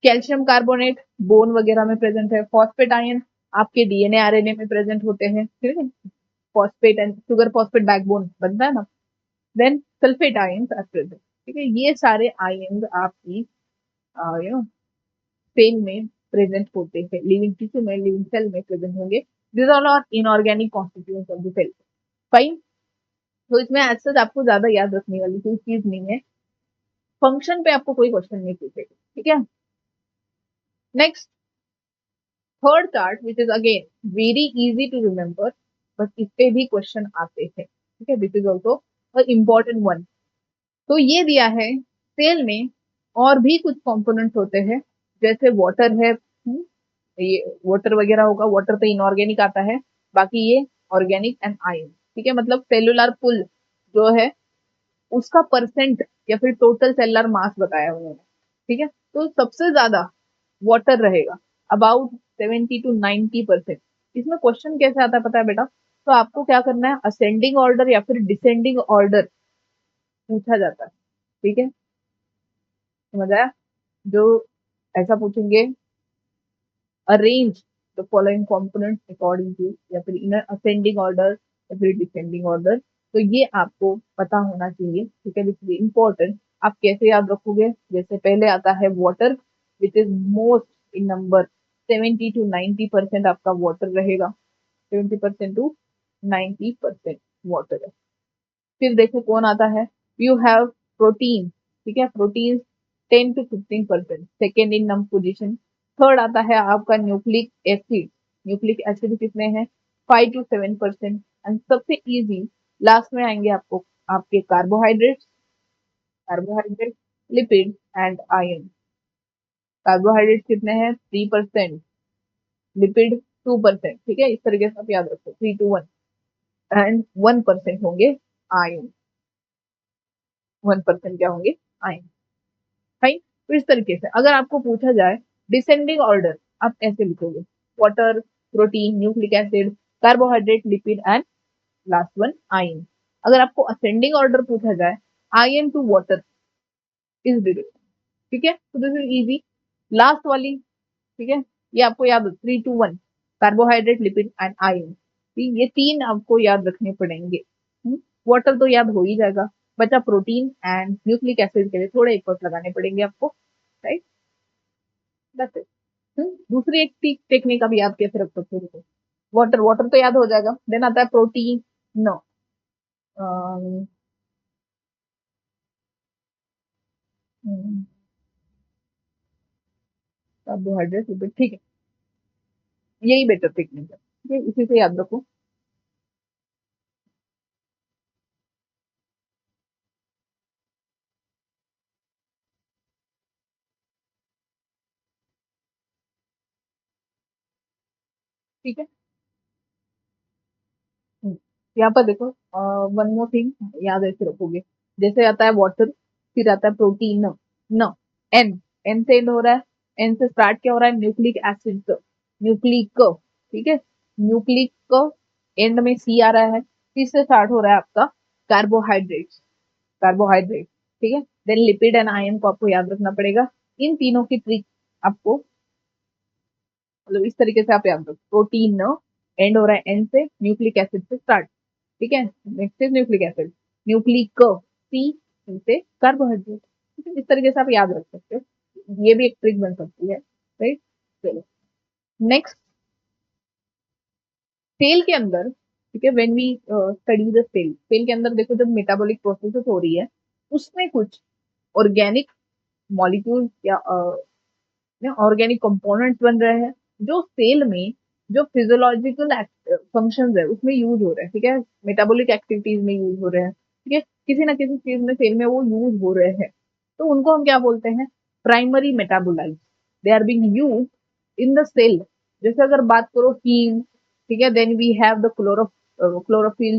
Calcium carbonate bone वगैरह में प्रेजेंट है। फॉस्फेट आयन आपके डीएनए आरएनए में प्रेजेंट होते हैं, ठीक है, phosphate and sugar phosphate backbone बनता है ना। Then sulphate ions are present, ठीक है। ये सारे आयंस आपकी सेल में प्रेजेंट होते हैं, लिविंग टिश्यू में, लिविंग सेल में प्रेजेंट होंगे। This all are inorganic constituents of the cell. Fine. तो इसमें एज सच आपको ज्यादा याद रखने वाली कोई चीज नहीं है, फंक्शन पे आपको कोई क्वेश्चन नहीं पूछेगा, ठीक है। Next third chart which is again very easy to remember, but इस पे भी क्वेश्चन आते हैं, ठीक है, this is also important one. तो ये दिया है सेल में और भी कुछ कंपोनेंट्स होते हैं, जैसे वाटर है, ये वाटर वगैरह होगा, वाटर तो इनऑर्गेनिक आता है, बाकी ये ऑर्गेनिक एंड आयन, ठीक है, मतलब सेलुलर पुल जो है उसका परसेंट या फिर टोटल सेलुलर मास बताया उन्होंने, ठीक है। तो सबसे ज्यादा वाटर रहेगा, अबाउट 70 to 90%। इसमें क्वेश्चन कैसे आता है पता है बेटा? तो आपको क्या करना है, असेंडिंग ऑर्डर या फिर डिसेंडिंग ऑर्डर पूछा जाता है, ठीक है, समझ आया? जो ऐसा पूछेंगे, arrange the following components according to, या फिर इन असेंडिंग ऑर्डर या फिर डिसेंडिंग ऑर्डर, तो ये आपको पता होना चाहिए, ठीक है, दिस इज इम्पोर्टेंट। आप कैसे याद रखोगे? जैसे पहले आता है water, which is most in number, 70 to 90% आपका वाटर रहेगा, 70% to 90% वाटर है। फिर देखो कौन आता है, यू हैव प्रोटीन, ठीक है, protein 10 to 15%, second in number position. Third आता है आपका न्यूक्लिक एसिड, न्यूक्लिक एसिड कितने हैं, 5 to 7%। एंड सबसे इजी लास्ट में आएंगे आपको आपके carbohydrate, carbohydrate, lipid and ion, carbohydrate कितने हैं 3%, लिपिड 2%, ठीक है, इस तरीके से आप याद रखो 3 to 1, एंड 1% होंगे आयन, 1% क्या होंगे आयन, फाइन। तो इस तरीके से अगर आपको पूछा जाए डिसेंडिंग ऑर्डर, आप ऐसे लिखोगे water, protein, nucleic acid, carbohydrate, lipid and last one ion. अगर आपको असेंडिंग ऑर्डर पूछा जाए ion to water is direct, ठीक है, तो दिस इज इजी। लास्ट वाली, ठीक है, ये आपको याद हो 3 to 1, carbohydrate, lipid and ion, ये तीन आपको याद रखने पड़ेंगे। वाटर तो याद हो ही जाएगा, बचा प्रोटीन एंड न्यूक्लिक एसिड के लिए थोड़े एफर्ट लगाने पड़ेंगे आपको, राइट, दैट्स इट। दूसरी एक टेक्निक आप याद कैसे रख सकते हो, वाटर, वाटर तो याद हो जाएगा, देन आता है प्रोटीन, नो, कार्बोहाइड्रेट, लिपिड, ठीक है, यही बेटर टेक्निक है, ठीक है, इसी से याद रखो। ठीक है, यहाँ पर देखो वन मोर थिंग याद ऐसे रखोगे, जैसे आता है वाटर, फिर आता है प्रोटीन, न, एन, एन से एंड हो रहा है, एन से स्टार्ट क्या हो रहा है न्यूक्लिक एसिड, न्यूक्लिक, ठीक है, न्यूक्लिक एंड में सी आ रहा है, फिर से स्टार्ट हो रहा है आपका कार्बोहाइड्रेट, कार्बोहाइड्रेट, ठीक है, देन लिपिड एंड आयन को आपको याद रखना पड़ेगा। इन तीनों की ट्रिक आपको, मतलब इस तरीके से आप याद रखो, प्रोटीन एंड हो रहा है एन से, न्यूक्लिक एसिड से स्टार्ट, ठीक है, next is nucleic acid, nucleic C, से कार्बोहाइड्रेट, ठीक है, इस तरीके से आप याद रख सकते हो, ये भी एक ट्रिक बन सकती है, राइट। चलो नेक्स्ट, सेल के अंदर, ठीक है, when we study the cell, cell के अंदर देखो जब मेटाबॉलिक प्रोसेसेस हो रही है, उसमें कुछ ऑर्गेनिक मॉलिक्यूल या ऑर्गेनिक कंपोनेंट्स बन रहे हैं जो सेल में जो फिजियोलॉजिकल फंक्शंस है उसमें यूज हो रहे हैं, ठीक है, मेटाबॉलिक एक्टिविटीज में यूज हो रहे हैं, ठीक है, किसी ना किसी चीज में सेल में वो यूज हो रहे हैं, तो उनको हम क्या बोलते हैं primary metabolite, they are being use in the cell. जैसे अगर बात करो हीम, ठीक है, then we have the chlorophyll,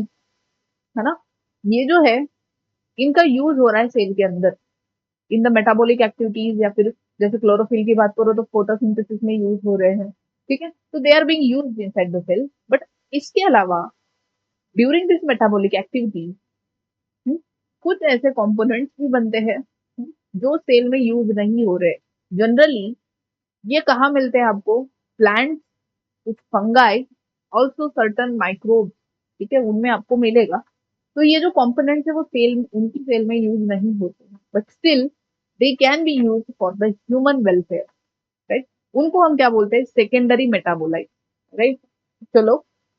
है ना, ये जो है इनका यूज हो रहा है सेल के अंदर इन द मेटाबॉलिक एक्टिविटीज, या फिर जैसे क्लोरोफिल की बात करो तो फोटोसिंथेसिस में यूज हो रहे हैं, ठीक है, तो they are being used inside the cell, but इसके अलावा ड्यूरिंग दिस मेटाबॉलिक एक्टिविटी कुछ ऐसे कंपोनेंट्स भी बनते हैं जो सेल में यूज नहीं हो रहे। जनरली ये कहाँ मिलते हैं आपको, प्लांट्स, कुछ फंगाई, ऑल्सो सर्टन माइक्रोब, ठीक है, उनमें आपको मिलेगा। तो ये जो कंपोनेंट्स है वो सेल, उनकी सेल में यूज नहीं होते हैं, but still they can be use for the human welfare, right, उनको हम क्या बोलते हैं सेकेंडरी मेटाबोलाइट, राइट। चलो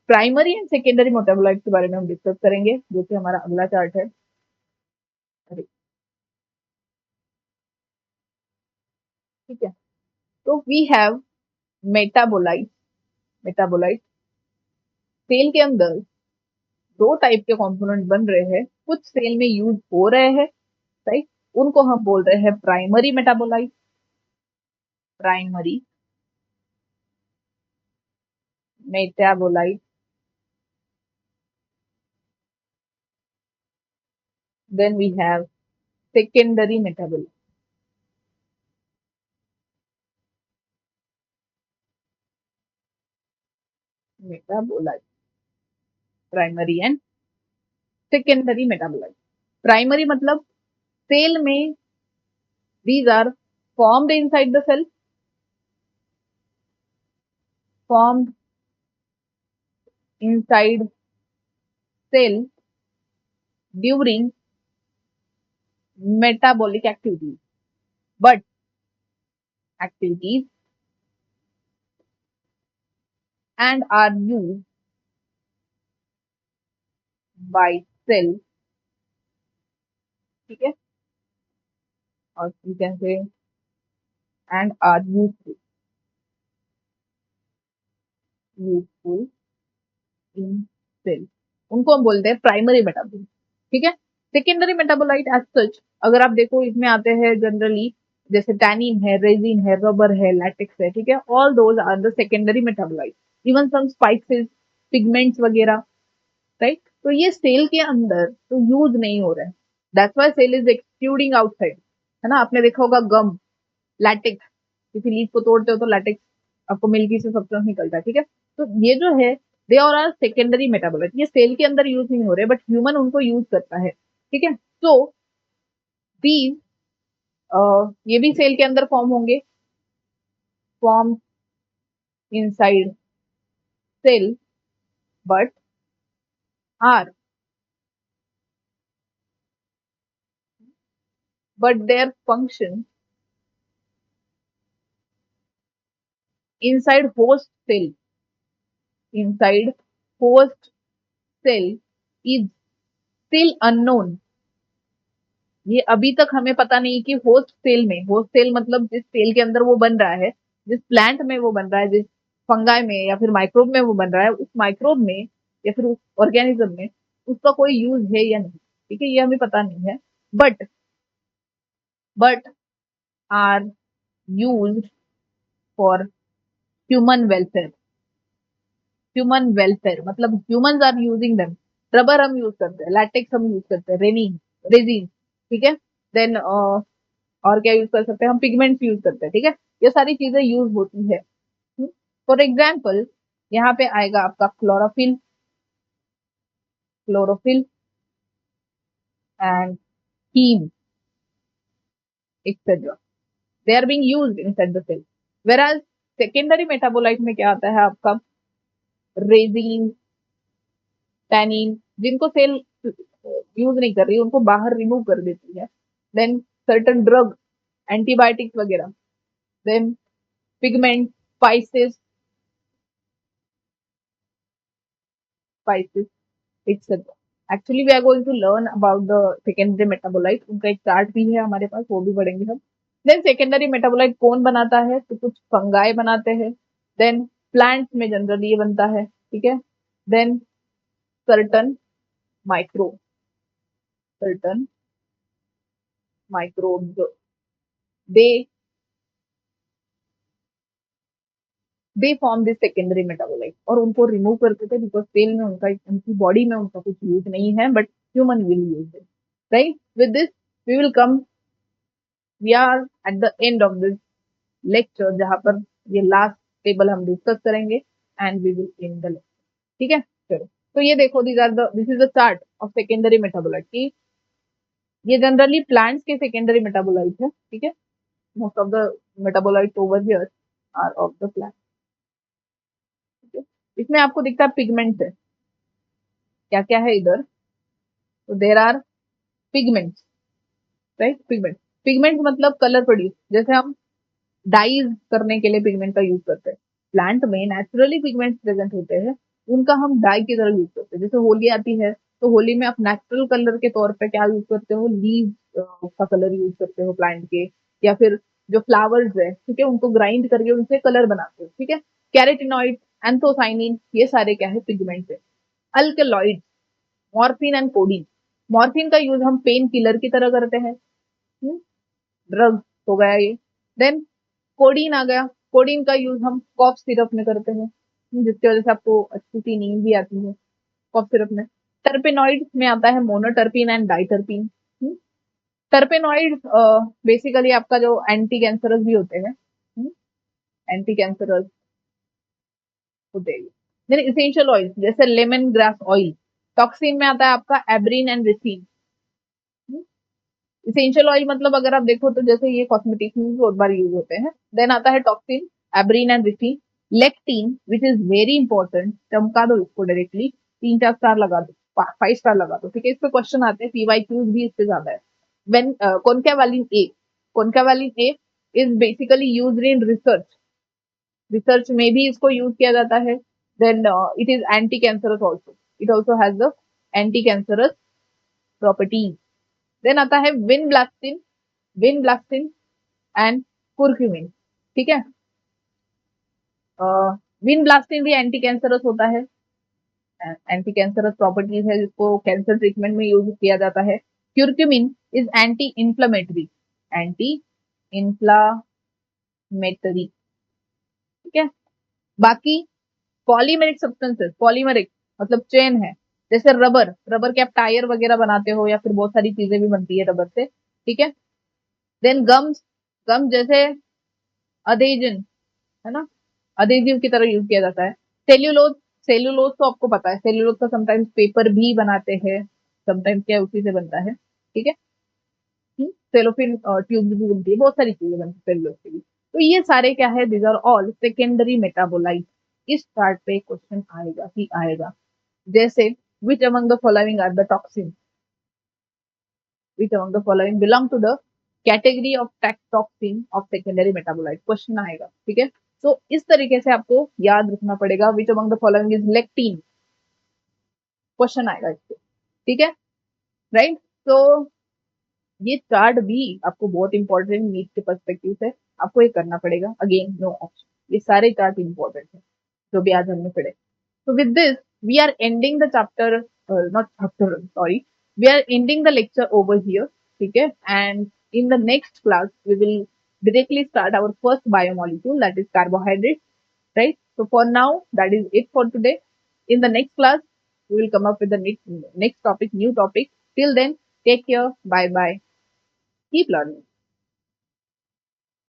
प्राइमरी एंड सेकेंडरी मेटाबोलाइट के बारे में हम डिस्कस करेंगे, जो कि हमारा अगला चार्ट है। अरे, ठीक है, तो we have metabolite, metabolite cell के अंदर दो टाइप के कंपोनेंट बन रहे हैं, कुछ सेल में यूज हो रहे हैं, राइट, उनको हम बोल रहे हैं primary metabolite, primary metabolite, then we have secondary metabolite, metabolite, primary and secondary metabolite. Primary मतलब सेल में these are formed inside the cell, formed inside cell during metabolic activities, but activities and are used by cell, ठीक है, और you can say and are useful in cell, उनको हम बोलते हैं primary metabolite, ठीक है। सेकेंडरी मेटाबोलाइट एज सच अगर आप देखो इसमें आते हैं जनरली जैसे टैनिन है, रेजिन है, रबर है, लैटेक्स है, ठीक है, all those are the secondary metabolite, even some spices, pigments वगैरह, राइट। तो ये सेल के अंदर तो यूज नहीं हो रहा है, that's why cell is excluding outside, है ना। आपने देखा होगा गम, लैटेक्स, किसी लीफ को तोड़ते हो तो लैटेक्स आपको मिल्की से सब्सटेंस निकलता है, ठीक है। तो ये जो है दे आर सेकेंडरी मेटाबोलाइट, ये सेल के अंदर यूज नहीं हो रहे, बट ह्यूमन उनको यूज करता है, ठीक है। तो दीज ये भी सेल के अंदर फॉर्म होंगे, form inside cell, but are but their function inside host cell, inside host cell is still unknown। ये अभी तक हमें पता नहीं कि होस्ट सेल में, होस्ट सेल मतलब जिस सेल के अंदर वो बन रहा है, जिस प्लांट में वो बन रहा है, जिस फंगाई में या फिर माइक्रोब में वो बन रहा है, उस माइक्रोब में या फिर उस ऑर्गेनिज्म में उसका कोई यूज है या नहीं, ठीक है, ये हमें पता नहीं है। But are use for human welfare, human welfare मतलब humans are using them. Rubber हम यूज करते हैं, लैटेक्स हम यूज करते हैं, रेनिन, रेजिन, ठीक है। देन और क्या यूज कर सकते हैं हम, पिगमेंट्स यूज करते हैं, ठीक है। ये सारी चीजें यूज होती है। फॉर एग्जाम्पल यहाँ पे आएगा आपका chlorophyll, chlorophyll and heme etcetera, they are being used inside the cell. Whereas secondary metabolite में क्या आता है आपका, रेजिन, टैनिन, जिनको सेल यूज नहीं कर रही उनको बाहर रिमूव कर देती है। देन सर्टन ड्रग, एंटीबायोटिक्स वगैरह, then pigment, spices, spices etcetera. Actually we are going to learn about the secondary metabolite, उनका एक चार्ट भी है हमारे पास, वो भी पढ़ेंगे हम। देन सेकेंडरी मेटाबोलाइट कौन बनाता है, तो कुछ फंगाई बनाते हैं, देन प्लांट्स में जनरली ये बनता है, ठीक है। Then certain micro, certain microbes, they they form this secondary metabolite, और उनको रिमूव करते थे बिकॉज सेल में उनका, उनकी बॉडी में उनका कुछ यूज नहीं है, but human will use it, right. With this we will come, we are at the end of this lecture, जहां पर ये लास्ट टेबल हम डिस्कस करेंगे and we will end the lecture, ठीक है। चलो, तो ये देखो, this is the chart of secondary metabolite की, ये जनरली प्लांट्स के सेकेंडरी मेटाबोलाइट है, ठीक है। Most of the metabolite over here are of the plant, ठीक है। इसमें आपको दिखता है पिगमेंट है, क्या क्या है इधर, तो there are pigments, right. Pigment, pigment मतलब कलर प्रोड्यूस, जैसे हम डाइज करने के लिए पिगमेंट का यूज करते हैं, प्लांट में नेचुरली पिगमेंट्स प्रेजेंट होते हैं, उनका हम डाई की तरह यूज करते हैं। जैसे होली आती है तो होली में आप नेचुरल कलर के तौर पे क्या यूज करते हो, लीव का कलर यूज करते हो प्लांट के, या फिर जो फ्लावर्स है, ठीक है, उनको ग्राइंड करके उनसे कलर बनाते हो, ठीक है। कैरेटिनॉइड, एंथोसाइनिन, ये सारे क्या है, पिगमेंट है। Alkaloid, morphine and codeine, morphine का यूज हम पेन किलर की तरह करते हैं, ड्रग हो गया ये। देन कोडीन आ गया, कोडीन का यूज हम कॉफ सिरप में करते हैं, जिसकी वजह से आपको अच्छी सी नींद भी आती है कॉफ सिरप में। टर्पेनॉइड में आता है मोनोटर्पिन एंड डाइटर्पिन। टर्पेनॉइड बेसिकली आपका जो एंटी कैंसरस भी होते हैं, एंटी कैंसरस होते हैं। देन इसेंशियल ऑयल जैसे लेमन ग्रास ऑयल। टॉक्सिन में आता है आपका abrin and ricin. Essential oil मतलब अगर आप देखो तो जैसे ये कॉस्मेटिक्स में बहुत बार यूज होते हैं। देन आता है toxin, abrin and ricin. Lectin which is very important, चमका दो इसको डायरेक्टली, 3-4 स्टार लगा दो, 5 स्टार लगा दो, ठीक है। इस पे क्वेश्चन आते हैं, पीवाईक्यूज भी इससे ज्यादा है। When concanavalin A, concanavalin A is basically used in research, research में भी इसको यूज किया जाता है। Then it is anti cancerous also, it also has the anti cancerous properties. Then आता है vinblastine, vinblastine and curcumin, ठीक है। विन ब्लास्टिन भी एंटी कैंसरस होता है, एंटी कैंसरस प्रॉपर्टीज है, जिसको कैंसर ट्रीटमेंट में यूज किया जाता है। क्यूरक्यूमिन is anti inflammatory, anti inflammatory, ठीक है। बाकी पॉलीमेरिक सब्सटेंसेस, पॉलीमेरिक मतलब चेन है, जैसे रबर, रबर के आप टायर वगैरह बनाते हो या फिर बहुत सारी चीजें भी बनती है रबर से, ठीक है। देन गम्स, गम जैसे अधेजन, है ना, अधेसिव की तरह यूज किया जाता है। सेल्यूलोज, सेल्यूलोज तो आपको पता है, सेल्यूलोज का समटाइम्स पेपर भी बनाते हैं, समटाइम्स क्या उसी से बनता है, ठीक है। सेलोफिन ट्यूब भी बनती है, बहुत सारी चीजें बनती है सेल्यूलोज की भी। तो ये सारे क्या है, these are all secondary metabolite. इस चार्ट पे क्वेश्चन आएगा ही आएगा, जैसे which among the following are the toxin, which among the following belong to the category of toxin of secondary metabolite, question आएगा, ठीक है। तो इस तरीके से आपको याद रखना पड़ेगा, which among the following is lectin, question आएगा इससे, ठीक है, राइट। तो ये चार्ट भी आपको बहुत इंपॉर्टेंट नीट के पर्सपेक्टिव से आपको ये करना पड़ेगा, अगेन नो ऑप्शन, ये सारे चार्ट इंपॉर्टेंट है जो भी आज हमने पढ़े। So with this, we are ending the chapter, not chapter, sorry, we are ending the lecture over here, okay? And in the next class, we will directly start our first biomolecule, that is carbohydrate, right? So for now, that is it for today. In the next class, we will come up with the next topic, new topic. Till then, take care, bye bye, keep learning.